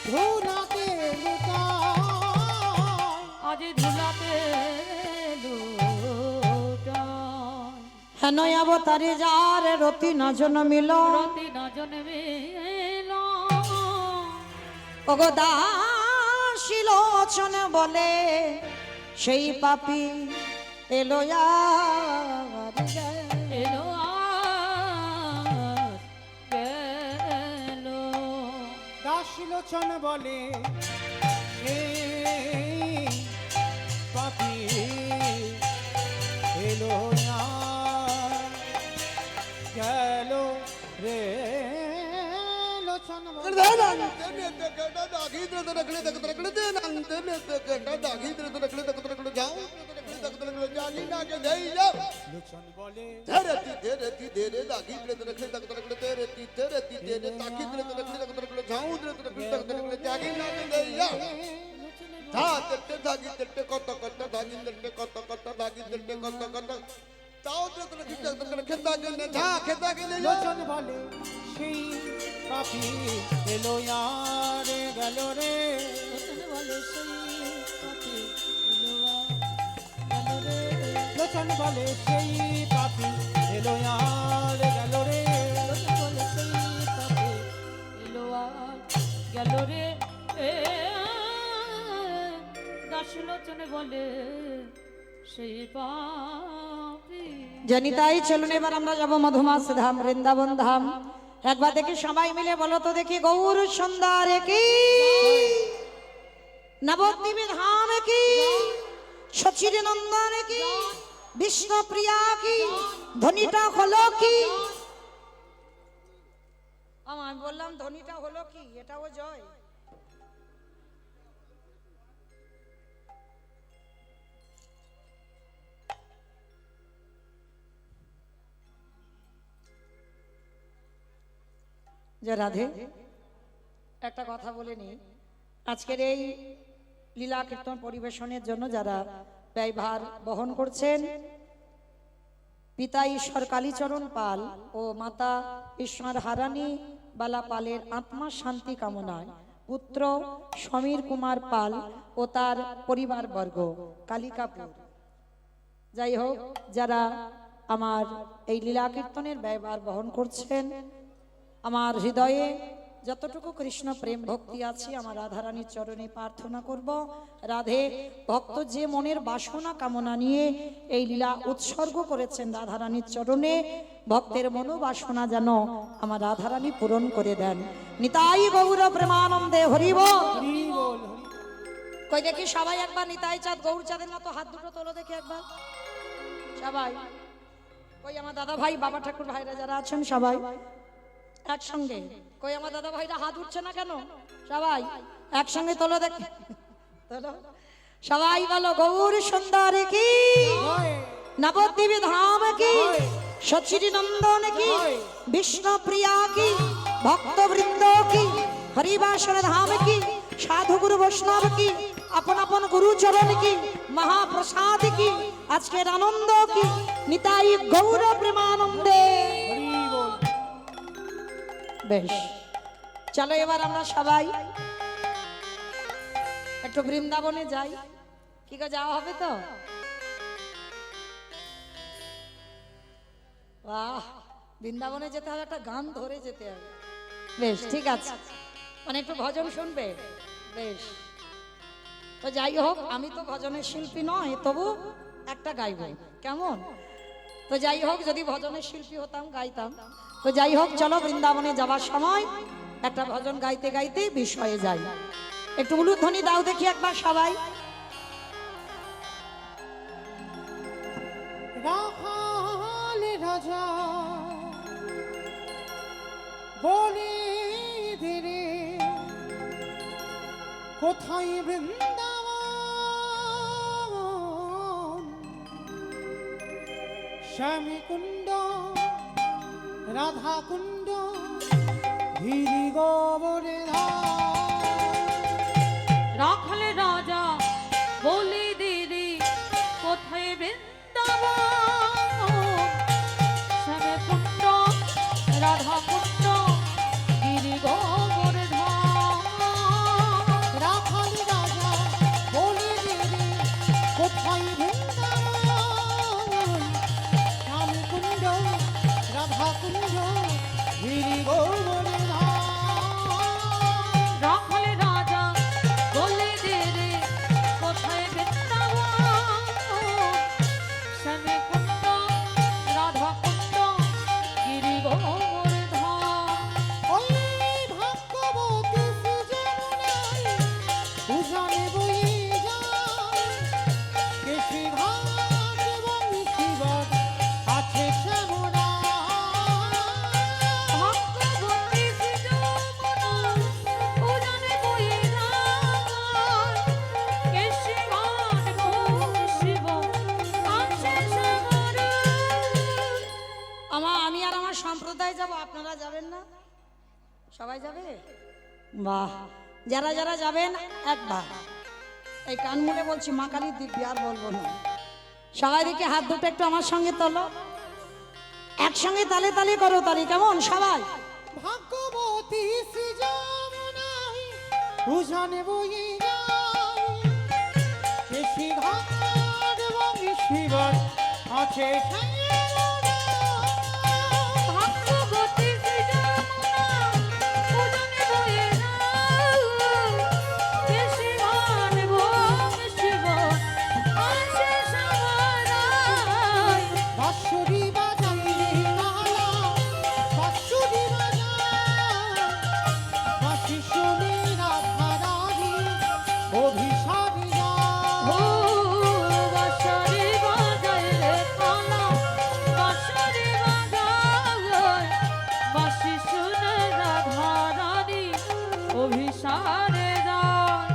ধুলাতে লুটায়। আজ ধুলাতে হেন অবতারে যার রতি না জন্মিল, রতি না জন্মেল ওগো দাসী লোচন বলে সেই পাপী এলো আর যায়। এলো আর গেল দাসীলোচন বলে এই পাপি এলো না গেল রে লোচন বলে লোচন বলে লোচন বলে সেই পাপি এলো আর গেল রে লোচন বলে সেই পাপি এলো আর গেল রে সেই পাপি জনিতাই চলুন এবার আমরা যাব মধুমাস ধাম বৃন্দাবন ধাম একবার দেখি সবাই মিলে বলো তো দেখি গৌর সুন্দর কি নবদ্বীপ ধাম কি সচির নন্দন কি বিষ্ণুপ্রিয়া কি ধ্বনিটা হলো কি আমি বললাম ধ্বনিটা হলো কি এটাও জয় যে রাধে একটা কথা বলে নি আজকের এই লীলা কীর্তন পরিবেশনের জন্য যারা ব্যয়ভার বহন করছেন পিতা ঈশ্বর কালীচরণ পাল ও মাতা ঈশ্বর হারানী বালা পালের আত্মা শান্তি কামনায় পুত্র সমীর কুমার পাল ও তার পরিবারবর্গ কালিকাপুর যাই হোক যারা আমার এই লীলা কীর্তনের ব্যয়ভার বহন করছেন আমার হৃদয়ে যতটুকু কৃষ্ণ প্রেম ভক্তি আছে আমার রাধারানীর চরণে প্রার্থনা করব রাধে ভক্ত যে মনের বাসনা কামনা নিয়ে এই লীলা উৎসর্গ করেছেন রাধারানীর চরণে ভক্তের মনোবাসনা যেন আমার রাধারানী পূরণ করে দেন নিতাই গৌর প্রেমানন্দে হরি বল হরি বল হরি কই দেখি সবাই একবার নিতাই চাঁদ গৌর চাঁদের মতো হাত দুটো তোলো দেখি একবার সবাই কই আমার দাদা ভাই বাবা ঠাকুর ভাইরা যারা আছেন সবাই একসঙ্গে কই আমার দাদা ভাইরা হাত উঠছে না কেন সবাই একসঙ্গে তোলো দেখ তোলো সবাই বলো গৌর সুন্দর কি জয় নবদ্বীপ ধাম কি সচির নন্দন কি বিষ্ণুপ্রিয়া কি ভক্তবৃন্দ কি হরিবাসর ধাম কি সাধু গুরু বৈষ্ণব কি আপন আপন গুরু চরণ কি মহাপ্রসাদ কি আজকের আনন্দ কি নিতাই গৌর প্রেমানন্দে হরি বল বেশ চলো এবার আমরা সবাই একটু বৃন্দাবনে যাই কি গো যাওয়া হবে তো বাহ বৃন্দাবনে যেতে হবে একটা গান ধরে যেতে হবে বেশ ঠিক আছে মানে একটু ভজন শুনবে বেশ তো যাই হোক আমি তো ভজনের শিল্পী নয় তবু একটা গাইব কেমন তো যাই হোক যদি ভজনের শিল্পী হতাম গাইতাম তো যাই হোক চলো বৃন্দাবনে যাওয়ার সময় একটা ভজন গাইতে গাইতে বিষয়ে যাই একটু উলুধ্বনি দাও দেখি একবার সবাই রাখাল রাজা বলে ধীরে কোথায় বৃন্দাবন শ্যামী কুণ্ড রাধা কুণ্ড গিরি গোবরে রাখাল রাজা বলি দিদি কোথায় বৃন্দাবন শ্যামে কুণ্ড রাধা কুণ্ড গিরি গোবর্ধন রাখাল রাজা বলে দিদি কোথায় বৃন্দাবন শ্যামী কুণ্ড রাধা কুণ্ড গিরি গোবরে রাখাল রাজা বলি দিদি কোথায় বৃন্দাবন শ্যামে কুণ্ড রাধা কুণ্ড গিরি গোবর্ধন ওই ভাগ্যবতী সুজনাই উজানে বয়ে যায় কেশি ঘাট এবং শিবর আছে শ্যামরা ভক্তবতী সুজমনা উজানে বয়ে যায় কেশি ঘাট এবং শিব আছে সাগরে আমি আর আমার সম্প্রদায় যাব আপনারা যাবেন না সবাই যাবে বাহ যারা যারা যাবেন একবার এই কান মুলে বলছি মা কালী দিব্যি আর বলবো না সবাই দেখে হাত দুটো একটু আমার সঙ্গে তোলো একসঙ্গে তালে তালে করো তালি কেমন সবাই ভাগ্যবতী সুজনাই উজানে বয়ে যায় কেশি ঘাট এবং শিবর আছে শ্যামরা ভক্তবতী সুজমনা উজানে বয়ে যায় কেশি ঘাট এবং শিব আছে সাগরে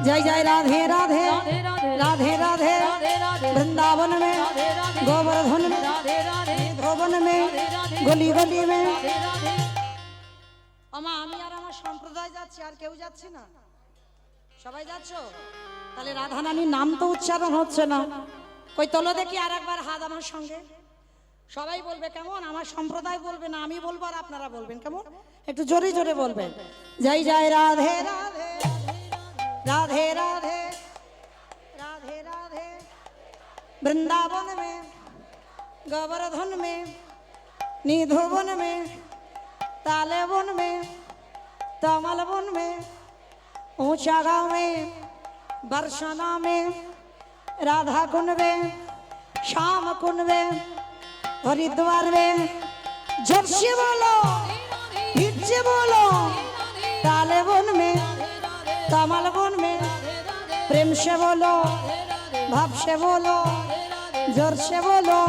जय जय राधे राधे राधे राधे राधे राधे राधे राधे वृंदावन में राधे राधे गोवर्धन में राधे राधे धोवन में राधे राधे गली गली में राधे राधे আমা আমি আর আমার সম্প্রদায় যাচ্ছি আর কেউ যাচ্ছে না সবাই যাচ্ছো তাহলে রাধা রানীর নাম তো উচ্চারণ হচ্ছে না কই তোলো দেখি আর একবার হাত আমার সঙ্গে সবাই বলবে কেমন আমার সম্প্রদায় বলবে না আমি বলবো আর আপনারা বলবেন কেমন একটু জোরে জোরে বলবেন জয় জয় রাধে রাধে राधे राधे राधे राधे वृंदावन में गोवर्धन में निधुवन में तालेवन में तमलवन में ऊंचा गांव में बरसाना में राधा कुंड में श्याम कुंड में हरिद्वार में जोर से बोलो हिट से बोलो तालेवन में कमलवन में प्रेम से बोलो भाव से बोलो जोर से बोलो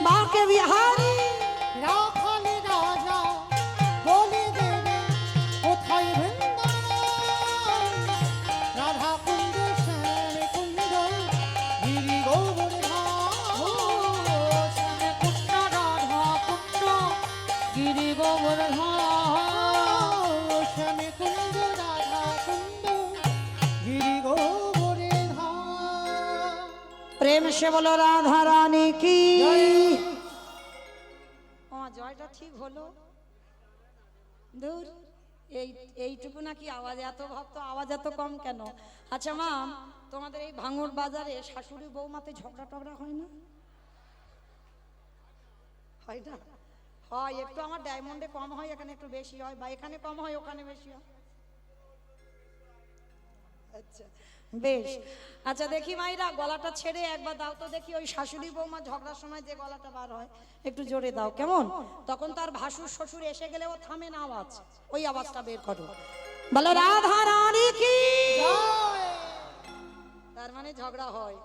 माँ के बिहारी রাখালে রাজা বলে দেবে কোথায় বৃন্দাবন রাধা কুন্দ শ্যাম কুন্দ গিরি গোবর্ধন শ্যামে কুণ্ড রাধা কুণ্ড গিরি গোবর্ধন শ্যামে কুন্দ রাধা কুন্দ গিরি গোবর্ধন प्रेम से बोलो राधा रानी की জয়টা ঠিক হলো দূর এইটুকু নাকি আওয়াজ এত ভক্ত আওয়াজ এত কম কেন আচ্ছা মা তোমাদের এই ভাঙড় বাজারে শাশুড়ি বৌমাতে ঝগড়া টগড়া হয় না হয় না হয় একটু আমার ডায়মন্ডে কম হয় এখানে একটু বেশি হয় বা এখানে কম হয় ওখানে বেশি হয় আচ্ছা বেশ আচ্ছা দেখি মাইরা গলাটা ছেড়ে একবার দাও তো দেখি ওই শাশুড়ি বৌমা ঝগড়ার সময় যে গলাটা বার হয় একটু জোরে দাও কেমন তখন তার ভাসুর শ্বশুর এসে গেলে ও থামে না আওয়াজ ওই আওয়াজটা বের করো বলো রাধা রানী কি তার মানে ঝগড়া হয়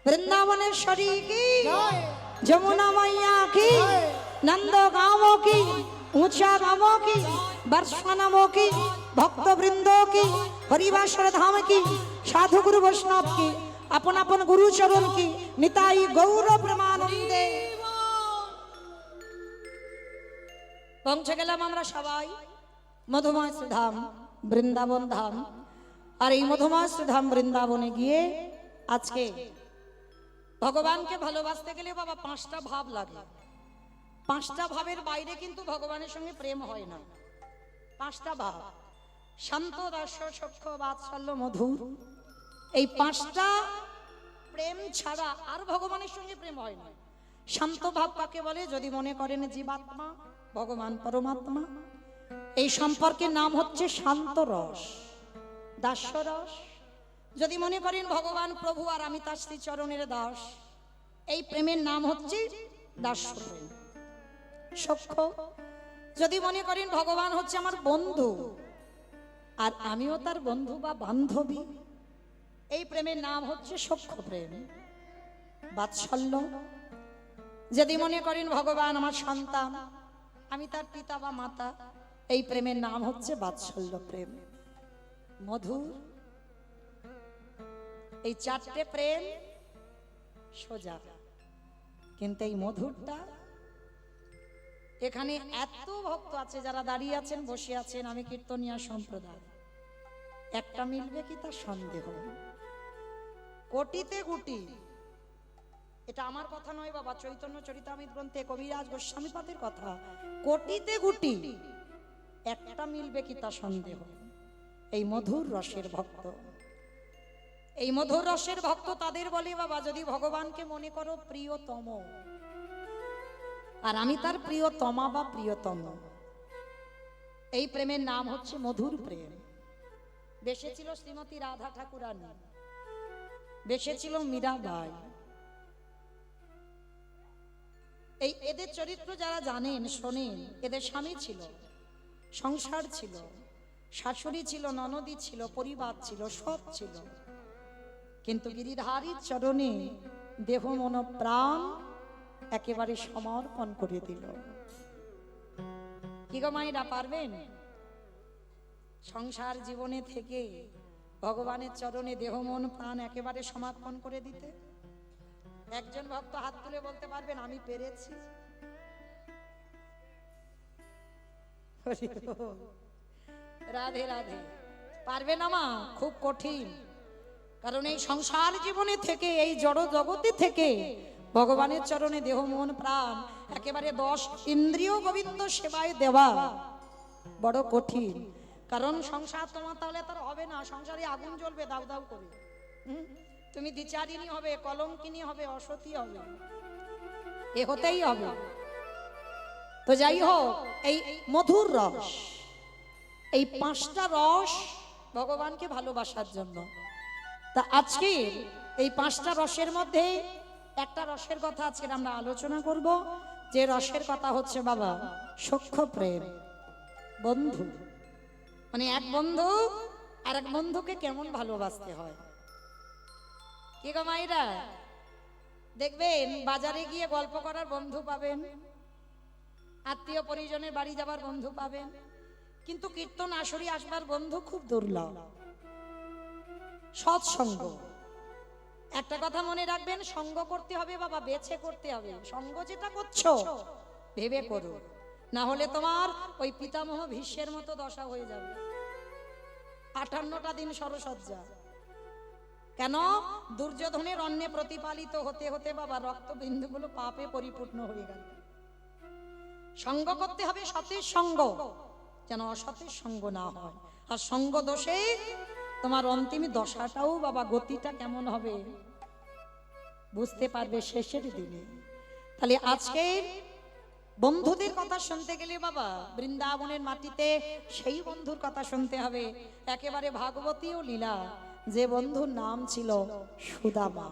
वृंदावनेश्वरी की जमुना मैया की नंदो गांवों की ऊंचा गांवों की बरसानमों की भक्त वृंदों की हरिवासर धाम की साधु गुरु वैष्णव की अपन अपन गुरु चरण की निताई गौर प्रेमानंदे পৌঁছে গেলাম আমরা সবাই মধুময় শ্রীধাম বৃন্দাবন ধাম আর এই মধুময় শ্রীধাম বৃন্দাবনে গিয়ে আজকে ভগবানকে ভালোবাসতে গেলে বাবা পাঁচটা ভাব লাগে পাঁচটা ভাবের বাইরে কিন্তু ভগবানের সঙ্গে প্রেম হয় না পাঁচটা ভাব শান্ত রস সখ্য বাৎসল্য মধুর এই পাঁচটা প্রেম ছাড়া আর ভগবানের সঙ্গে প্রেম হয় না শান্ত ভাব কাকে বলে যদি মনে করেন জীবাত্মা ভগবান পরমাত্মা এই সম্পর্কের নাম হচ্ছে শান্ত রস দাস্য রস যদি মনে করেন ভগবান প্রভু আর আমি তার শ্রী চরণের দাস এই প্রেমের নাম হচ্ছে দাস্য প্রেম সখ্য যদি মনে করেন ভগবান হচ্ছে আমার বন্ধু আর আমিও তার বন্ধু বা বান্ধবী এই প্রেমের নাম হচ্ছে সখ্য প্রেম বাৎসল্য যদি মনে করেন ভগবান আমার সন্তান আমি তার পিতা বা মাতা এই প্রেমের নাম হচ্ছে বাৎসল্য প্রেম মধুর এই চারটে প্রেম সোজা কিন্তু এই মধুরটা এখানে এত ভক্ত আছে যারা দাঁড়িয়ে আছেন বসে আছেন আমি কীর্তনিয়া সম্প্রদায় একটা মিলবে কি তার সন্দেহ কোটিতে গুটি এটা আমার কথা নয় বাবা চৈতন্য চরিতামৃত গ্রন্থে কবিরাজ গোস্বামীপাদের কথা কোটিতে গুটি একটা মিলবে কি তা সন্দেহ এই মধুর রসের ভক্ত এই মধুর রসের ভক্ত তাদের বলে বাবা যদি ভগবানকে মনে করো প্রিয়তম আর আমি তার প্রিয়তমা বা প্রিয়তম এই প্রেমের নাম হচ্ছে মধুর প্রেম বেশে ছিল শ্রীমতী রাধা ঠাকুরানী বেশে ছিল মীরাবাই এই এদের চরিত্র যারা জানেন শোনেন এদের স্বামী ছিল সংসার ছিল শাশুড়ি ছিল ননদী ছিল পরিবার ছিল সব ছিল কিন্তু গিরিধারীর চরণে দেহ মন প্রাণ একেবারে সমর্পণ করে দিল কি গো মায়েরা পারবেন সংসার জীবনে থেকে ভগবানের চরণে দেহ মন প্রাণ একেবারে সমর্পণ করে দিতে? একজন ভক্ত হাত তুলে বলতে পারবেন আমি পেরেছি? রাধে রাধে। পারবে না মা, খুব কঠিন। কারণ এই সংসার জীবনে থেকে, এই জড় জগতে থেকে ভগবানের চরণে দেহ মন প্রাণ একেবারে 10 ইন্দ্রিয় গোবিন্দ সেবায় দেওয়া বড় কঠিন। কারণ সংসার তোমার তাহলে তার হবে না, সংসারে আগুন জ্বলবে দাউ দাউ করে। তুমি দ্বিচারিণী হবে, কলঙ্কিনী হবে, অসতী হবে, এ হতেই হবে। তো যাই হোক, এই মধুর রস, এই 5টা রস ভগবানকে ভালোবাসার জন্য। তা আজকে এই 5টা রসের মধ্যে একটা রসের কথা আজকে আমরা আলোচনা করব, যে রসের কথা হচ্ছে বাবা সখ্য প্রেম। বন্ধু মানে এক বন্ধু আর এক বন্ধুকে কেমন ভালোবাসতে হয়। কি গো মাইরা, দেখবেন বাজারে গিয়ে গল্প করার বন্ধু পাবেন, আত্মীয় পরিজনের বাড়ি যাবার বন্ধু পাবেন, কিন্তু কীর্তন আসরে আসবার বন্ধু খুব দুর্লভ। সৎসঙ্গ, একটা কথা মনে রাখবেন, সঙ্গ করতে হবে বাবা, বেছে করতে হবে। সঙ্গ যেটা করছো ভেবে করো, না হলে তোমার ওই পিতামহ ভীষ্মের মতো দশা হয়ে যাবে। 58টা দিন সরসজ্জা। কেন? দুর্যোধনের অন্নে প্রতিপালিত হতে হতে বাবা রক্তবিন্দুগুলো পাপে পরিপূর্ণ হয়ে গেল। সঙ্গ করতে হবে সতের সঙ্গ, যেন অসতের সঙ্গ না হয়। আর সঙ্গ দোষে তোমার অন্তিম দশাটাও বাবা, গতিটা কেমন হবে বুঝতে পারবে শেষের দিনে। তাহলে আজকে বন্ধুদের কথা শুনতে গেলে বাবা বৃন্দাবনের মাটিতে সেই বন্ধুর কথা শুনতে হবে, একেবারে ভাগবতী ও লীলা, যে বন্ধুর নাম ছিল সুদামা।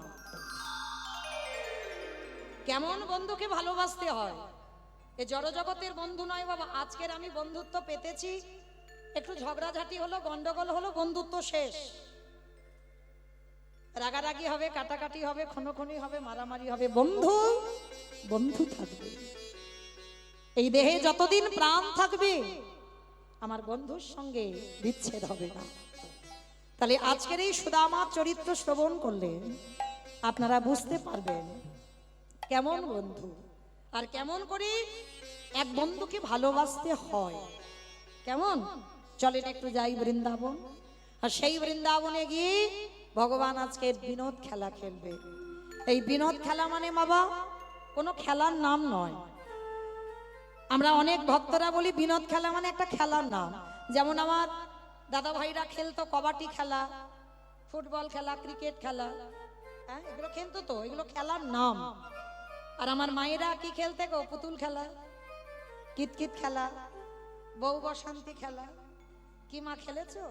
কেমন বন্ধুকে ভালোবাসতে হয়, এ জড়জগতের বন্ধু নয় বাবা। আজকের আমি বন্ধুত্ব পেতেছি, একটু ঝগড়াঝাটি হলো, গন্ডগোল হলো, বন্ধুত্ব শেষ। রাগারাগি হবে, কাটাকাটি হবে, খুনোখুনি হবে, মারামারি হবে। বন্ধু বন্ধু থাকবে। এই দেহে যতদিন প্রাণ থাকবে আমার বন্ধুর সঙ্গে বিচ্ছেদ হবে না। তাহলে আজকের এই সুদামার চরিত্র শ্রবণ করলে আপনারা বুঝতে পারবেন কেমন বন্ধু আর কেমন করে এক বন্ধুকে ভালোবাসতে হয়। কেমন? চলেন একটু যাই বৃন্দাবন, আর সেই বৃন্দাবনে গিয়ে ভগবান আজকে বিনোদ খেলা খেলবে। এই বিনোদ খেলা মানে বাবা কোনো খেলার নাম নয়। আমরা অনেক ভক্তরা বলি বিনোদ খেলা মানে একটা খেলার নাম। যেমন আমার দাদা ভাইরা খেলতো কবাডি খেলা, ফুটবল খেলা, ক্রিকেট খেলা, হ্যাঁ এগুলো খেলতো, তো এগুলো খেলার নাম। আর আমার মায়েরা কি খেলতে গো? পুতুল খেলা, কিতকিত খেলা, বউ বসন্তি খেলা। কি মা খেলেছো?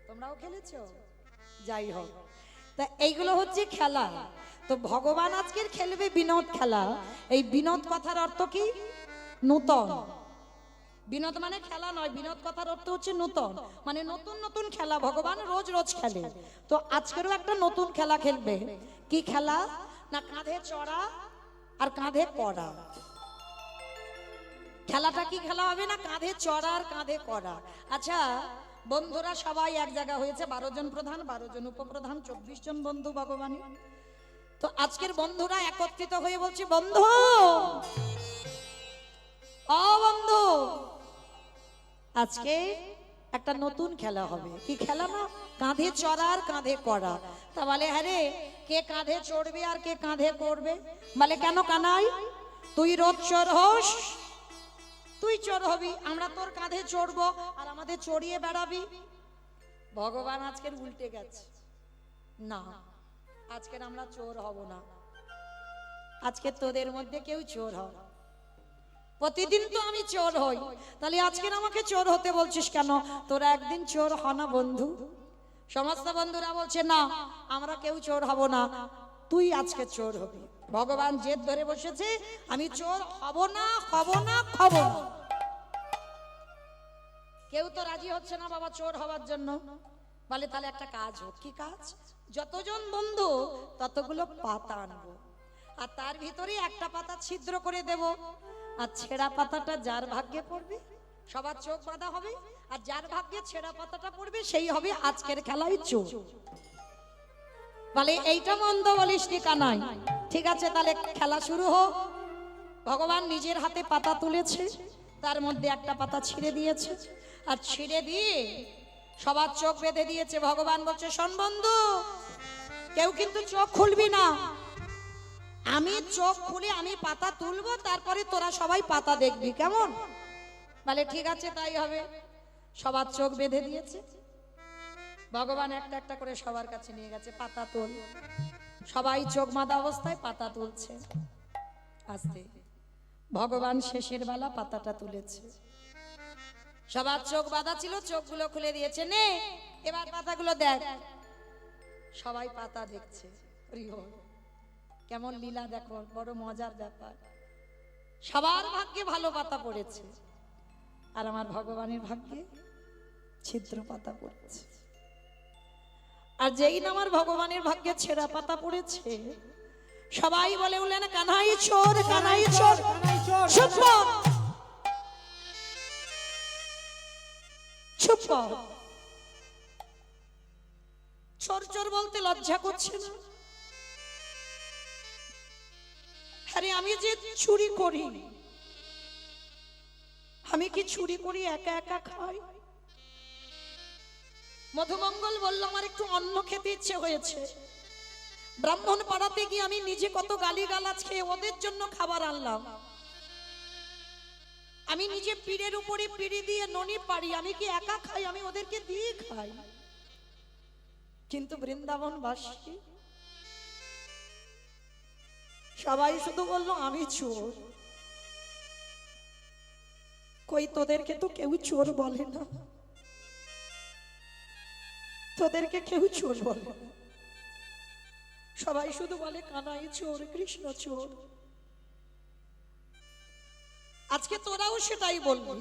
তোমরাও খেলেছো? যাই হোক, তা এইগুলো হচ্ছে খেলা। তো ভগবান আজকের খেলবে বিনোদ খেলা। এই বিনোদ কথার অর্থ কি? নূতন। বিনোদ মানে খেলা নয়, বিনোদ কথার অর্থ হচ্ছে নূতন, মানে নতুন নতুন খেলা ভগবান রোজ রোজ খেলে। তো আজকেরও একটা নতুন খেলা খেলবে। কি খেলা? না কাঁধে চড়া আর কাঁধে কড়া। খেলাটা কি খেলা হবে? না কাঁধে চড়া আর কাঁধে কড়া। আচ্ছা বন্ধুরা সবাই এক জায়গা হয়েছে, 12 জন প্রধান, 12 জন উপপ্রধান, 24 জন বন্ধু ভগবানী। তো আজকের বন্ধুরা একত্রিত হয়ে বলছে, বন্ধু ও বন্ধু, আজকে একটা নতুন খেলা হবে। কি খেলা? না কাঁধে চড়া আর কাঁধে কড়া। তা বলে হ্যাঁ রে, কে কাঁধে চড়বে আর কে কাঁধে করবে? বলে কেন কানাই, তুই রোজ চোর হোস, তুই চোর হবি, আমরা তোর কাঁধে চড়বো আর আমাদের চড়িয়ে বেড়াবি। ভগবান আজকের উল্টে গেছে, না আজকের আমরা চোর হব না, আজকে তোদের মধ্যে কেউ চোর হবে। প্রতিদিন তো আমি চোর হই, তাহলে আজকের আমাকে চোর হতে বলছিস কেন? তোরা একদিন চোর হ না বন্ধু। সমস্ত বন্ধুরা বলছে না আমরা কেউ চোর হব না, তুই আজকে চোর হবি। ভগবান জেদ ধরে বসেছে, আমি চোর হব না, হব না, হব না। কেউ তো রাজি হচ্ছে না বাবা চোর হওয়ার জন্য। বলে তাহলে একটা কাজ হোক। কি কাজ? যতজন বন্ধু ততগুলো পাতা আনবো, আর তার ভিতরে একটা পাতা ছিদ্র করে দেব, আর ছেঁড়া পাতাটা যার ভাগ্যে পড়বে সবার চোখ বাঁধা হবে, আর যার ভাগ্যে ছেঁড়া পাতাটা পড়বে সেই হবে আজকের খেলায় চোর। বলে এইটা মন্দ বলিস নি কানাই, ঠিক আছে তাহলে খেলা শুরু হোক। ভগবান নিজের হাতে পাতা তুলেছে, তার মধ্যে একটা পাতা ছিঁড়ে দিয়েছে, আর ছিঁড়ে দিয়ে সবার চোখ বেঁধে দিয়েছে। ভগবান বলছে, শোন বন্ধু, কেউ কিন্তু চোখ খুলবি না, আমি চোখ খুলে আমি পাতা তুলবো, তারপরে তোরা সবাই পাতা দেখবি, কেমন? বলে ঠিক আছে তাই হবে। সবার চোখ বেঁধে দিয়েছে। ভগবান একটা একটা করে সবার কাছে নিয়ে গেছে, পাতা তোল। সবাই চোখ বাঁধা অবস্থায় পাতা তুলছে। আস্তে ভগবান শেষের বেলা পাতাটা তুলেছে। সবার চোখ বাঁধা ছিল, চোখগুলো খুলে দিয়েছে, নে এবার পাতাগুলো দেখ। সবাই পাতা দেখছে। কেমন লীলা দেখো, বড় মজার ব্যাপার। সবার ভাগ্যে ভালো পাতা পড়েছে, আর আমার ভগবানের ভাগ্যে ছিদ্র পাতা পড়েছে। আর যেই না আমার ভগবানের ভাগ্যে ছেঁড়া পাতা পড়েছে, সবাই বলে উঠলেন, কানাই চোর, কানাই চোর। কানাই চোর, চুপ কর, চুপ কর। চোর চোর বলতে লজ্জা করছে না? আরে আমি যে চুরি করি, আমি কি চুরি করি একা একা খাই? মধুমঙ্গল বলল, আমার একটু অন্ন খেতে ইচ্ছে হয়েছে। ব্রাহ্মণ পাড়াতে গিয়ে আমি নিজে কত গালিগালাজ খেয়ে ওদের জন্য খাবার আনলাম। আমি নিজে পীরের উপরে পিড়ি দিয়ে ননি পারি, আমি কি একা খাই? আমি ওদেরকে দিয়ে খাই। কিন্তু বৃন্দাবনবাসী সবাই শুধু বললো আমি চোর। কই তোদেরকে তো কেউ চোর বলে না, তোদেরকে কেউ চোর বলে না। সবাই শুধু বলে কানাই চোর, কৃষ্ণ চোর। আজকে তোরাও সেটাই বলবি,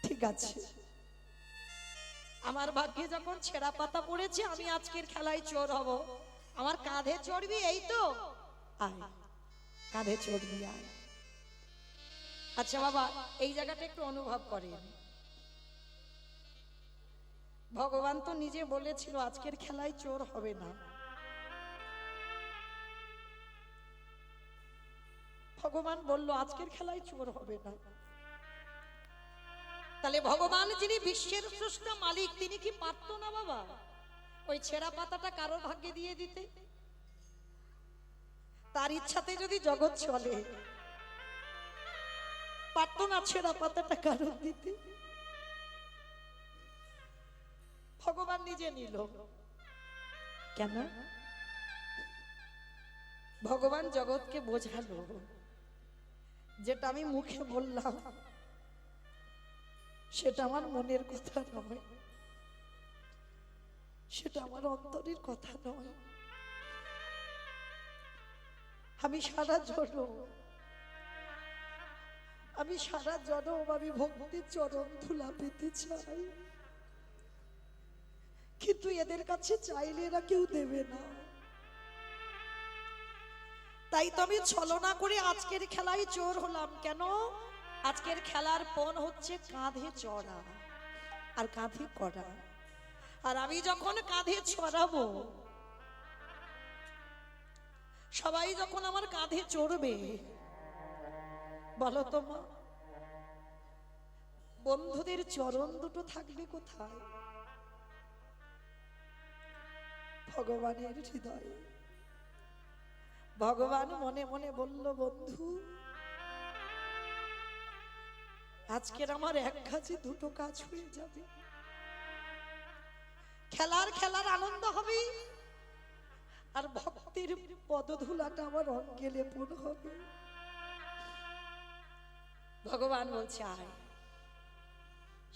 ঠিক আছে। আমার ভাগ্যে যখন ছেঁড়া পাতা পড়েছে, আমি আজকের খেলায় চোর হব। আমার কাঁধে চড়বি, এই তো আয়, কাঁধে চড়বি আয়। আচ্ছা বাবা, এই জায়গাটা একটু অনুভব করেন। ভগবান তো নিজে বলেছিল আজকের খেলায় চোর হবে না। ভগবান বলল আজকের খেলায় চোর হবে না। তাহলে ভগবান যিনি বিশ্বের স্রষ্টা মালিক, তিনি কি পারতো না বাবা ওই ছেঁড়া পাতাটা কারো ভাগ্যে দিয়ে দিতে? তার ইচ্ছাতে যদি জগৎ চলে, পারতো না ছেঁড়া পাতাটা কারো দিতে? ভগবান নিজে নিল কেন? ভগবান জগৎকে বোঝালো, যেটা আমি মুখে বললাম সেটা আমার মনের কথা নয়, সেটা আমার অন্তরের কথা নয়। আমি সারা জনম আমি ভক্তির চরণ ধুলা পেতে চাই, কিন্তু এদের কাছে চাইলে এরা কেউ দেবে না। তাই তো আমি ছলনা করে আজকের খেলায় চোর হলাম। কেন? আজকের খেলার পণ হচ্ছে কাঁধে চড়া আর কাঁধে করা। আর আমি যখন কাঁধে চড়াবো, সবাই যখন আমার কাঁধে চড়বে, বলো তো মা, বন্ধুদের চরণ দুটো থাকবে কোথায়? ভগবানের হৃদয়ে। ভগবান মনে মনে বলল, বন্ধু আজকের আমার এক কাজে দুটো কাজ হয়ে যাবে। খেলার আনন্দ হবে, আর ভক্তির পদধূলাটা আমার অঙ্গে লেপন হবে। ভগবান বলছে আয়।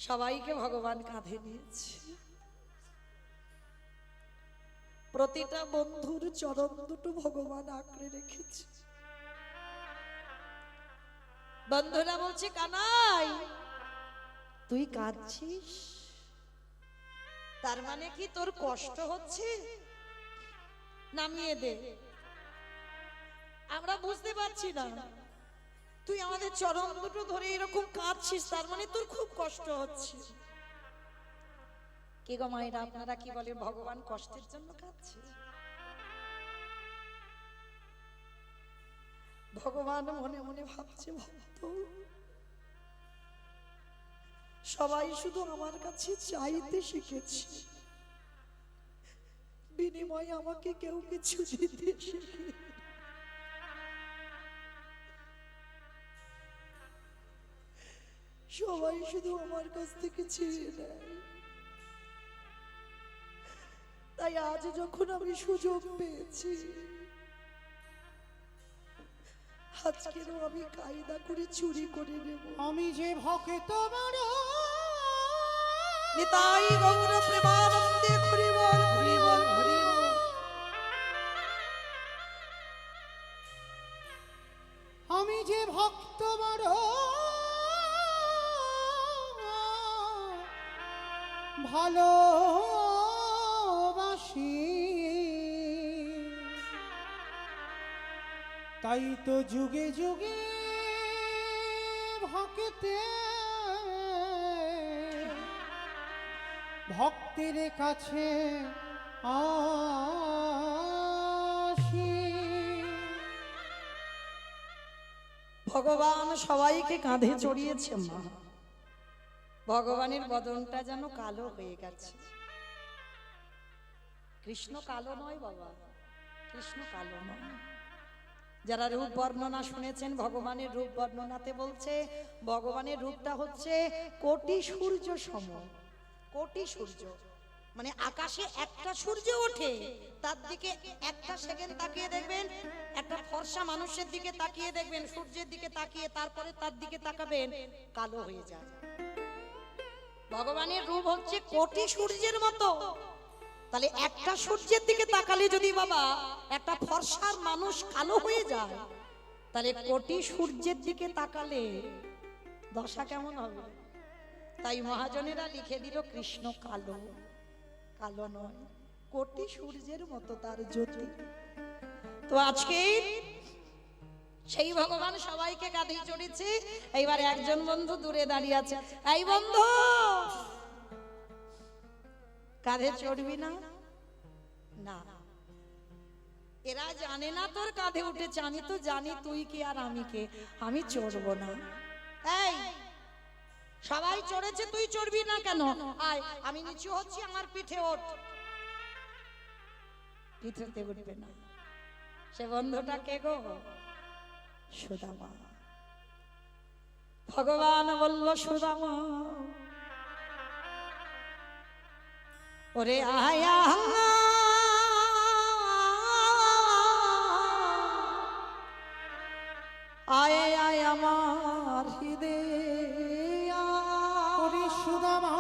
সবাইকে ভগবান কাঁধে নিয়েছে। প্রতিটা বন্ধুর চরণ দুটো ভগবান আঁকড়ে রেখেছে। বন্ধুরা বলছে, কানাই তুই কাঁদছিস, তার মানে কি তোর কষ্ট হচ্ছে? নামিয়ে দে, আমরা বুঝতে পারছি না তুই আমাদের চরণ দুটো ধরে এরকম কাঁদছিস, তার মানে তোর খুব কষ্ট হচ্ছে। কি গো মায়েরা, আপনারা কি বলেন, ভগবান কষ্টের জন্য কাঁদছে? ভগবান মনে মনে ভাবছে, ভক্ত সবাই শুধু আমার কাছে চাইতে শিখেছে, বিনিময়ে আমাকে কেউ কিছু দিতে শিখে। সবাই শুধু আমার কাছ থেকে চেয়ে নেয়। তাই আজ যখন আমি সুযোগ পেয়েছি, আজকেরও আমি কায়দা করে চুরি করে নেব। আমি যে ভক্ত বড় নিতাই গৌর প্রেমানন্দে হরি বল, হরি বল, হরি বল। আমি যে ভক্ত বড় ভালোবাসি, তাই তো যুগে যুগে ভক্তের কাছে আসি। ভগবান সবাইকে কাঁধে চড়িয়েছে মা। ভগবানের বদনটা যেন কালো হয়ে গেছে। কৃষ্ণ কালো নয় বাবা, কৃষ্ণ কালো নয়। যারা রূপ বর্ণনা শুনেছেন, ভগবানের রূপ বর্ণনাতে বলছে ভগবানের রূপটা হচ্ছে কোটি সূর্য সম। কোটি সূর্য মানে আকাশে একটা সূর্য ওঠে, তার দিকে একটা সেকেন্ড তাকিয়ে দেখবেন, একটা ফর্সা মানুষের দিকে তাকিয়ে দেখবেন, সূর্যের দিকে তাকিয়ে তারপরে তার দিকে তাকাবেন, কালো হয়ে যায়। ভগবানের রূপ হচ্ছে কোটি সূর্যের মতো। তাহলে একটা সূর্যের দিকে তাকালে যদি বাবা একটা ফর্সার মানুষ কালো হয়ে যায়, তাহলে কোটি সূর্যের দিকে তাকালে দশা কেমন হবে? তাই মহাজনেরা লিখে দিল কৃষ্ণ কালো, কালো নয়, কোটি সূর্যের মতো তার জ্যোতি। তো আজকে সেই ভগবান সবাইকে কাঁধে চড়েছে। এইবার একজন বন্ধু দূরে দাঁড়িয়ে আছে, এই বন্ধু কাঁধে চড়বি না? না, এরা জানে না তোর কাঁধে উঠেছে। আমি তো জানি তুই কি আর আমি কে, আমি চড়বো না। এই সবাই চড়েছে, তুই চড়বি না কেন? আয়, আমি নিচু হচ্ছি, আমার পিঠে ওঠ। পিঠেতে উঠবে না। সে বন্ধুটা কে গো? সুদামা। ভগবান বলল, সুদামা ওরে আয়া আয় আয় আমার হৃদয়, ওরে সুদামা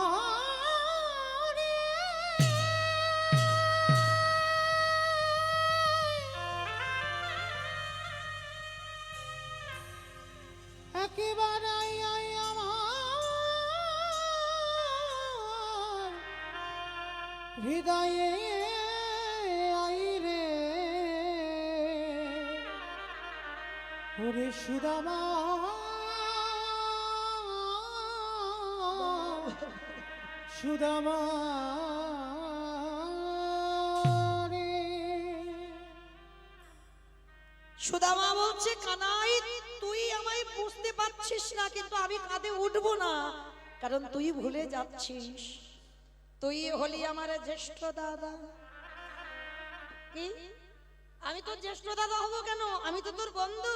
রে, একেবারে আয় আমার হৃদয়ে আই রে, ওরে সুদামা সুদামা রে। সুদামা বলছে, কানাই তুই আমায় বুঝতে পারছিস না, কিন্তু আমি কাঁধে উঠবো না, কারণ তুই ভুলে যাচ্ছিস তুই হলি আমার জ্যেষ্ঠ দাদা। কি? আমি তো জ্যেষ্ঠ দাদা হব কেন? আমি তো তোর বন্ধু।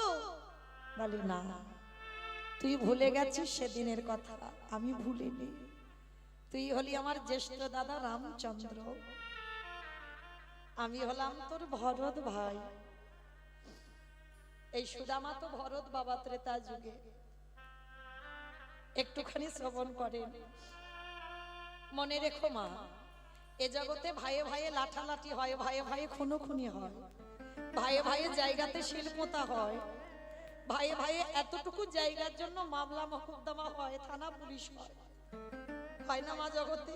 বলি না, তুই ভুলে গেছিস সেদিনের কথা, আমি ভুলিনি। তুই হলি আমার জ্যেষ্ঠ দাদা রামচন্দ্র, আমি হলাম তোর ভরত ভাই। এই সুদামা তো ভরত বাবা ত্রেতা যুগে। একটুখানি শ্রবণ করেন, মনে রেখো মা, এ জগতে ভাইয়ে ভাইয়ে লাঠালাঠি হয়, ভাইয়ে ভাইয়ে খুনোখুনি হয়, ভাইয়ে ভাইয়ে জায়গাতে শিল্পতা হয়, ভাইয়ে ভাইয়ে এতটুকু জায়গার জন্য মামলা মোকদ্দমা হয়, থানা পুলিশ হয়, হয় না মা জগতে?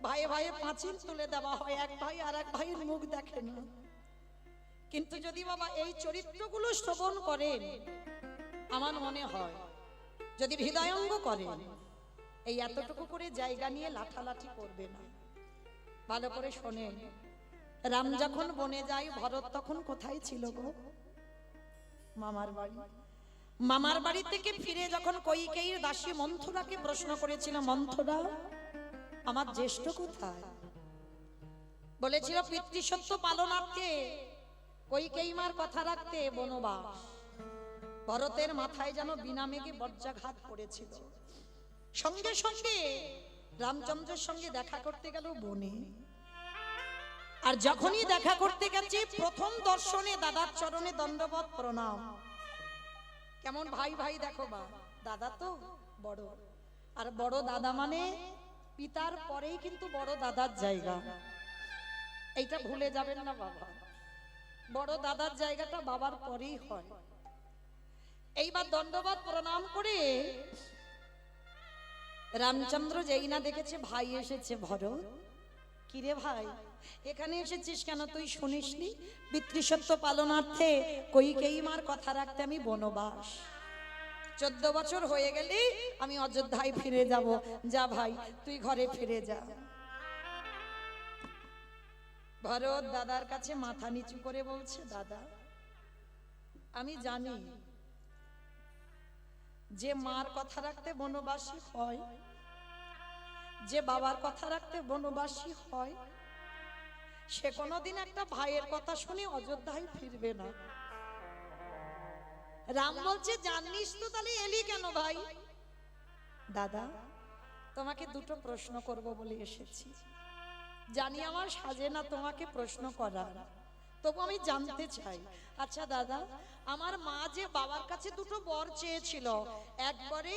ভাইয়ে ভাইয়ে পাঁচিল তুলে দেওয়া হয়, এক ভাই আর এক ভাইয়ের মুখ দেখে না। কিন্তু যদি বাবা এই চরিত্রগুলো শ্রবণ করেন, আমার মনে হয় যদি হৃদয়ঙ্গ করে এই এতটুকু করে জায়গা নিয়ে লাঠালাঠি করবে না। ভালো করে শোনেন, রাম যখন বনে যায় ভরত তখন কোথায় ছিল গো? মামার বাড়ি। মামার বাড়ি থেকে ফিরে যখন কইকেয়ীর দাসী মন্থরাকে প্রশ্ন করেছিল, মন্থরা আমার জ্যেষ্ঠ কোথায়? বলেছিল পিতৃসত্য পালনার্থে কইকেয়ী মার কথা রাখতে বনবাস। ভরতের মাথায় যেন বিনা মেঘে বজ্রাঘাত পড়েছিল। সঙ্গে সঙ্গে রামচন্দ্রের সঙ্গে দেখা করতে গেল বনে। আর যখনই দেখা করতে গেছে প্রথম দর্শনে দাদার চরণে দণ্ডবত প্রণাম। কেমন ভাই ভাই দেখো বা, দাদা তো বড়, আর বড় দাদা মানে পিতার পরেই কিন্তু বড় দাদার জায়গা। এইটা ভুলে যাবেন না বাবা, বড় দাদার জায়গাটা বাবার পরেই হয়। এইবার দণ্ডবত প্রণাম করে রামচন্দ্র যেই না দেখেছে ভাই এসেছে, ভরত কিরে ভাই এখানে এসেছিস কেন? তুই শুনিসনি পিতৃসত্য পালনার্থে কইকেয়ী মার কথা রাখতে আমি বনবাস। 14 বছর হয়ে গেলে আমি অযোধ্যায় ফিরে যাব। যা ভাই তুই ঘরে ফিরে যা। ভরত দাদার কাছে মাথা নিচু করে বলছে, দাদা আমি জানি যে মার কথা রাখতে বনবাসী হয়, যে বাবার কথা রাখতে বনবাসী হয়, সে কোনোদিন একটা ভাইয়ের কথা শুনে অযোধ্যায় ফিরবে না। রাম বলছে, জানিস তো তাহলে এলি কেন ভাই? দাদা তোমাকে দুটো প্রশ্ন করব বলে এসেছি। জানি আমার সাজে না তোমাকে প্রশ্ন করার, তবু আমি জানতে চাই। আচ্ছা দাদা, আমার মা যে বাবার কাছে দুটো বর চেয়েছিল, একবারে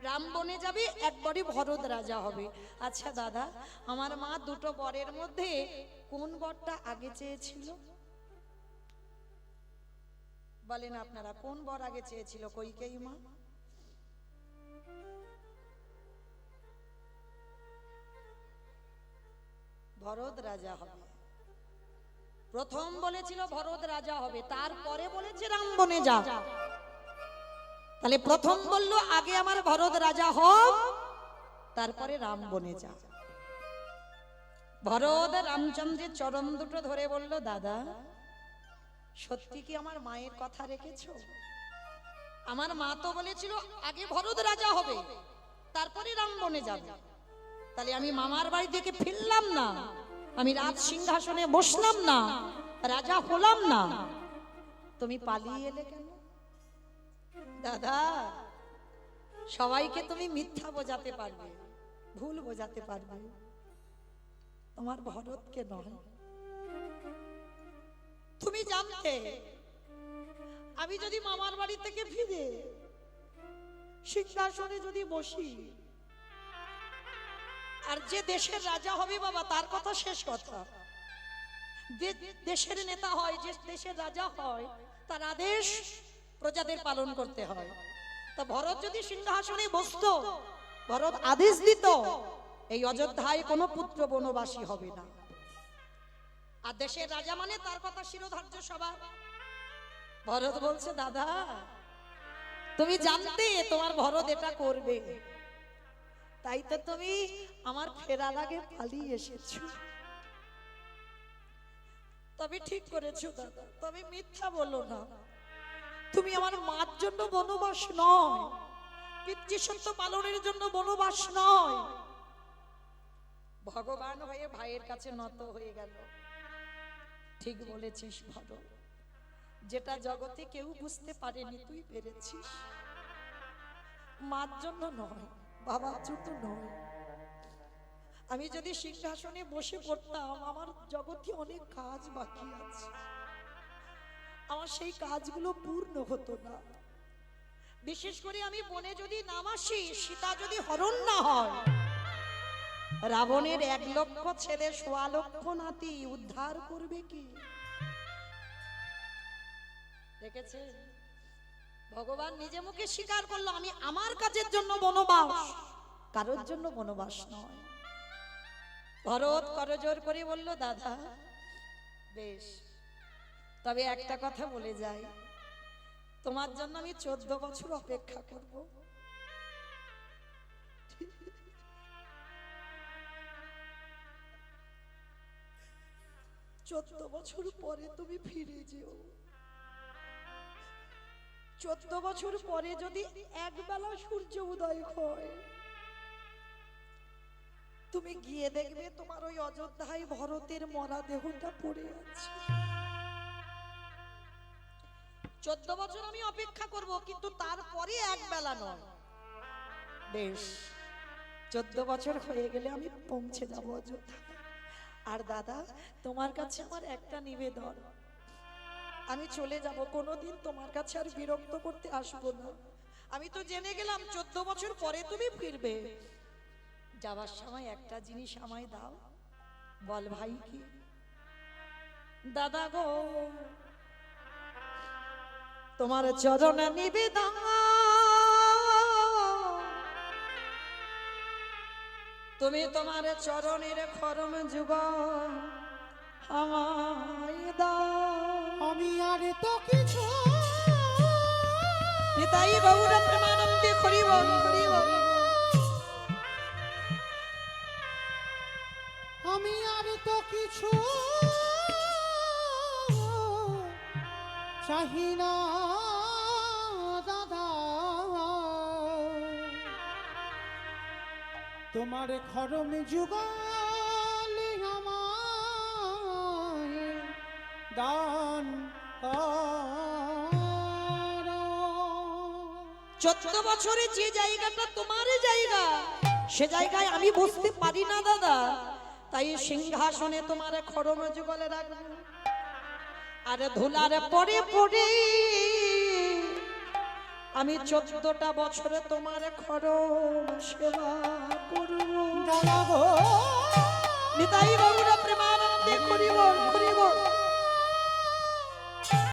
রাম বনে যাবে, একবারে ভরত রাজা হবে। আচ্ছা দাদা, আমার মা দুটো বরের মধ্যে কোন বরটা আগে চেয়েছিল? বলেন আপনারা, কোন বর আগে চেয়েছিল কইকেয়ী মা? ভরত রাজা হবে। প্রথম বলেছিল ভরত রাজা হবে, তারপরে বলেছে রাম বনে যা। তাহলে প্রথম বলল আগে আমার ভরত রাজা হোক, তারপরে রাম বনে যা। ভরত রামচন্দ্রের চরণ দুটো ধরে বলল, দাদা সত্যি কি আমার মায়ের কথা রেখেছো? আমার মা তো বলেছিল আগে ভরত রাজা হবে, তারপরে রাম বনে যাবে। তাহলে আমি মামার বাড়ি থেকে ফিরলাম না, আমি রাজ সিংহাসনে বসলাম না, রাজা হলাম না, তুমি পালিয়ে এলে কেন? দাদা সবাইকে তুমি মিথ্যা বোঝাতে পারবে, ভুল বোঝাতে পারবে, তোমার ভরতকে নয়। তুমি জানতে আমি যদি মামার বাড়ি থেকে ফিরে সিংহাসনে যদি বসি, আর যে দেশের রাজা হবে বাবা তার কথা শেষ কথা, দেশের নেতা হয়, যে দেশের রাজা হয় তার আদেশ প্রজাদের পালন করতে হয়। তা ভরত যদি সিংহাসনে বসতো, ভরত আদেশ দিত এই অযোধ্যায় কোনো পুত্র বনবাসী হবে না। আর দেশের রাজা মানে তার কথা শিরোধার্য সবার। ভরত বলছে, দাদা তুমি জানতে তোমার ভরত এটা করবে, তাই তো তুমি আমার ফেরার আগে পালিয়ে এসেছো। তবে ঠিক করেছো দাদা, তবে মিথ্যা বলো না। তুমি আমার মার জন্য বনবাস নয়, পিতৃসত্য পালনের জন্য বনবাস নয়। ভগবান হয়ে ভাইয়ের কাছে নত হয়ে গেল। ঠিক বলেছিস ভরত, যেটা জগতে কেউ বুঝতে পারেনি তুই পেরেছিস। মার জন্য নয়, বাবার জন্য নয়। আমি যদি সিংহাসনে বসে পড়তাম, আমার জগতে অনেক কাজ বাকি আছে, আমার সেই কাজগুলো পূর্ণ হতো না। বিশেষ করে আমি বনে যদি নামাসি, সীতা যদি হরণ না হয়, রাবণের 1 লক্ষ ছেলে 1.25 লক্ষ নাতি উদ্ধার করবে কি? দেখেছে ভগবান নিজে মুখে স্বীকার করলো, আমি আমার কাজের জন্য বনবাস, কারোর জন্য বনবাস নয়। ভরত করজোর করে বলল, দাদা বেশ, তবে একটা কথা বলে যাই, তোমার জন্য আমি 14 বছর অপেক্ষা করব। 14 বছর পরে তুমি ফিরে যেও। 14 বছর পরে যদি একবেলা সূর্য উদয় হয়, তুমি গিয়ে দেখবে তোমার ওই অযোধ্যায় ভরতের মরা দেহটা পড়ে আছে। 14 বছর আমি অপেক্ষা করব, কিন্তু তারপরে একবেলা নয়। বেশ, 14 বছর হয়ে গেলে আমি পৌঁছে যাব অযোধ্যা। আর দাদা, তোমার কাছে আমার একটা নিবেদন, আমি চলে যাব, কোনোদিন তোমার কাছে আর বিরক্ত করতে আসবো না। আমি তো জেনে গেলাম 14 বছর পরে তুমি ফিরবে। যাবার সময় একটা জিনিস আমায় দাও। বল ভাই কি? দাদা গো, তোমার চরণ নিবেদন, তুমি তোমার চরণের খরম যুগ আমায় দাও। আমি আর তো কিছু নিতাই গৌর প্রেমানন্দে হরি বল, হরি বল। আমি আর তো কিছু চাহি না দাদা, তোমার খরম যুগলে আমায় দান করো। 14 বছরে যে জায়গাটা তোমার জায়গা, সে জায়গায় আমি বসতে পারি না দাদা, তাই সিংহাসনে তোমার খরম যুগলে রাখবো। আর ধুলার পরে পরে আমি 14টা বছরে তোমার খরম সেবা করব। দাদা গো, নিতাই গৌর প্রেমানন্দে হরি বল, হরি বল।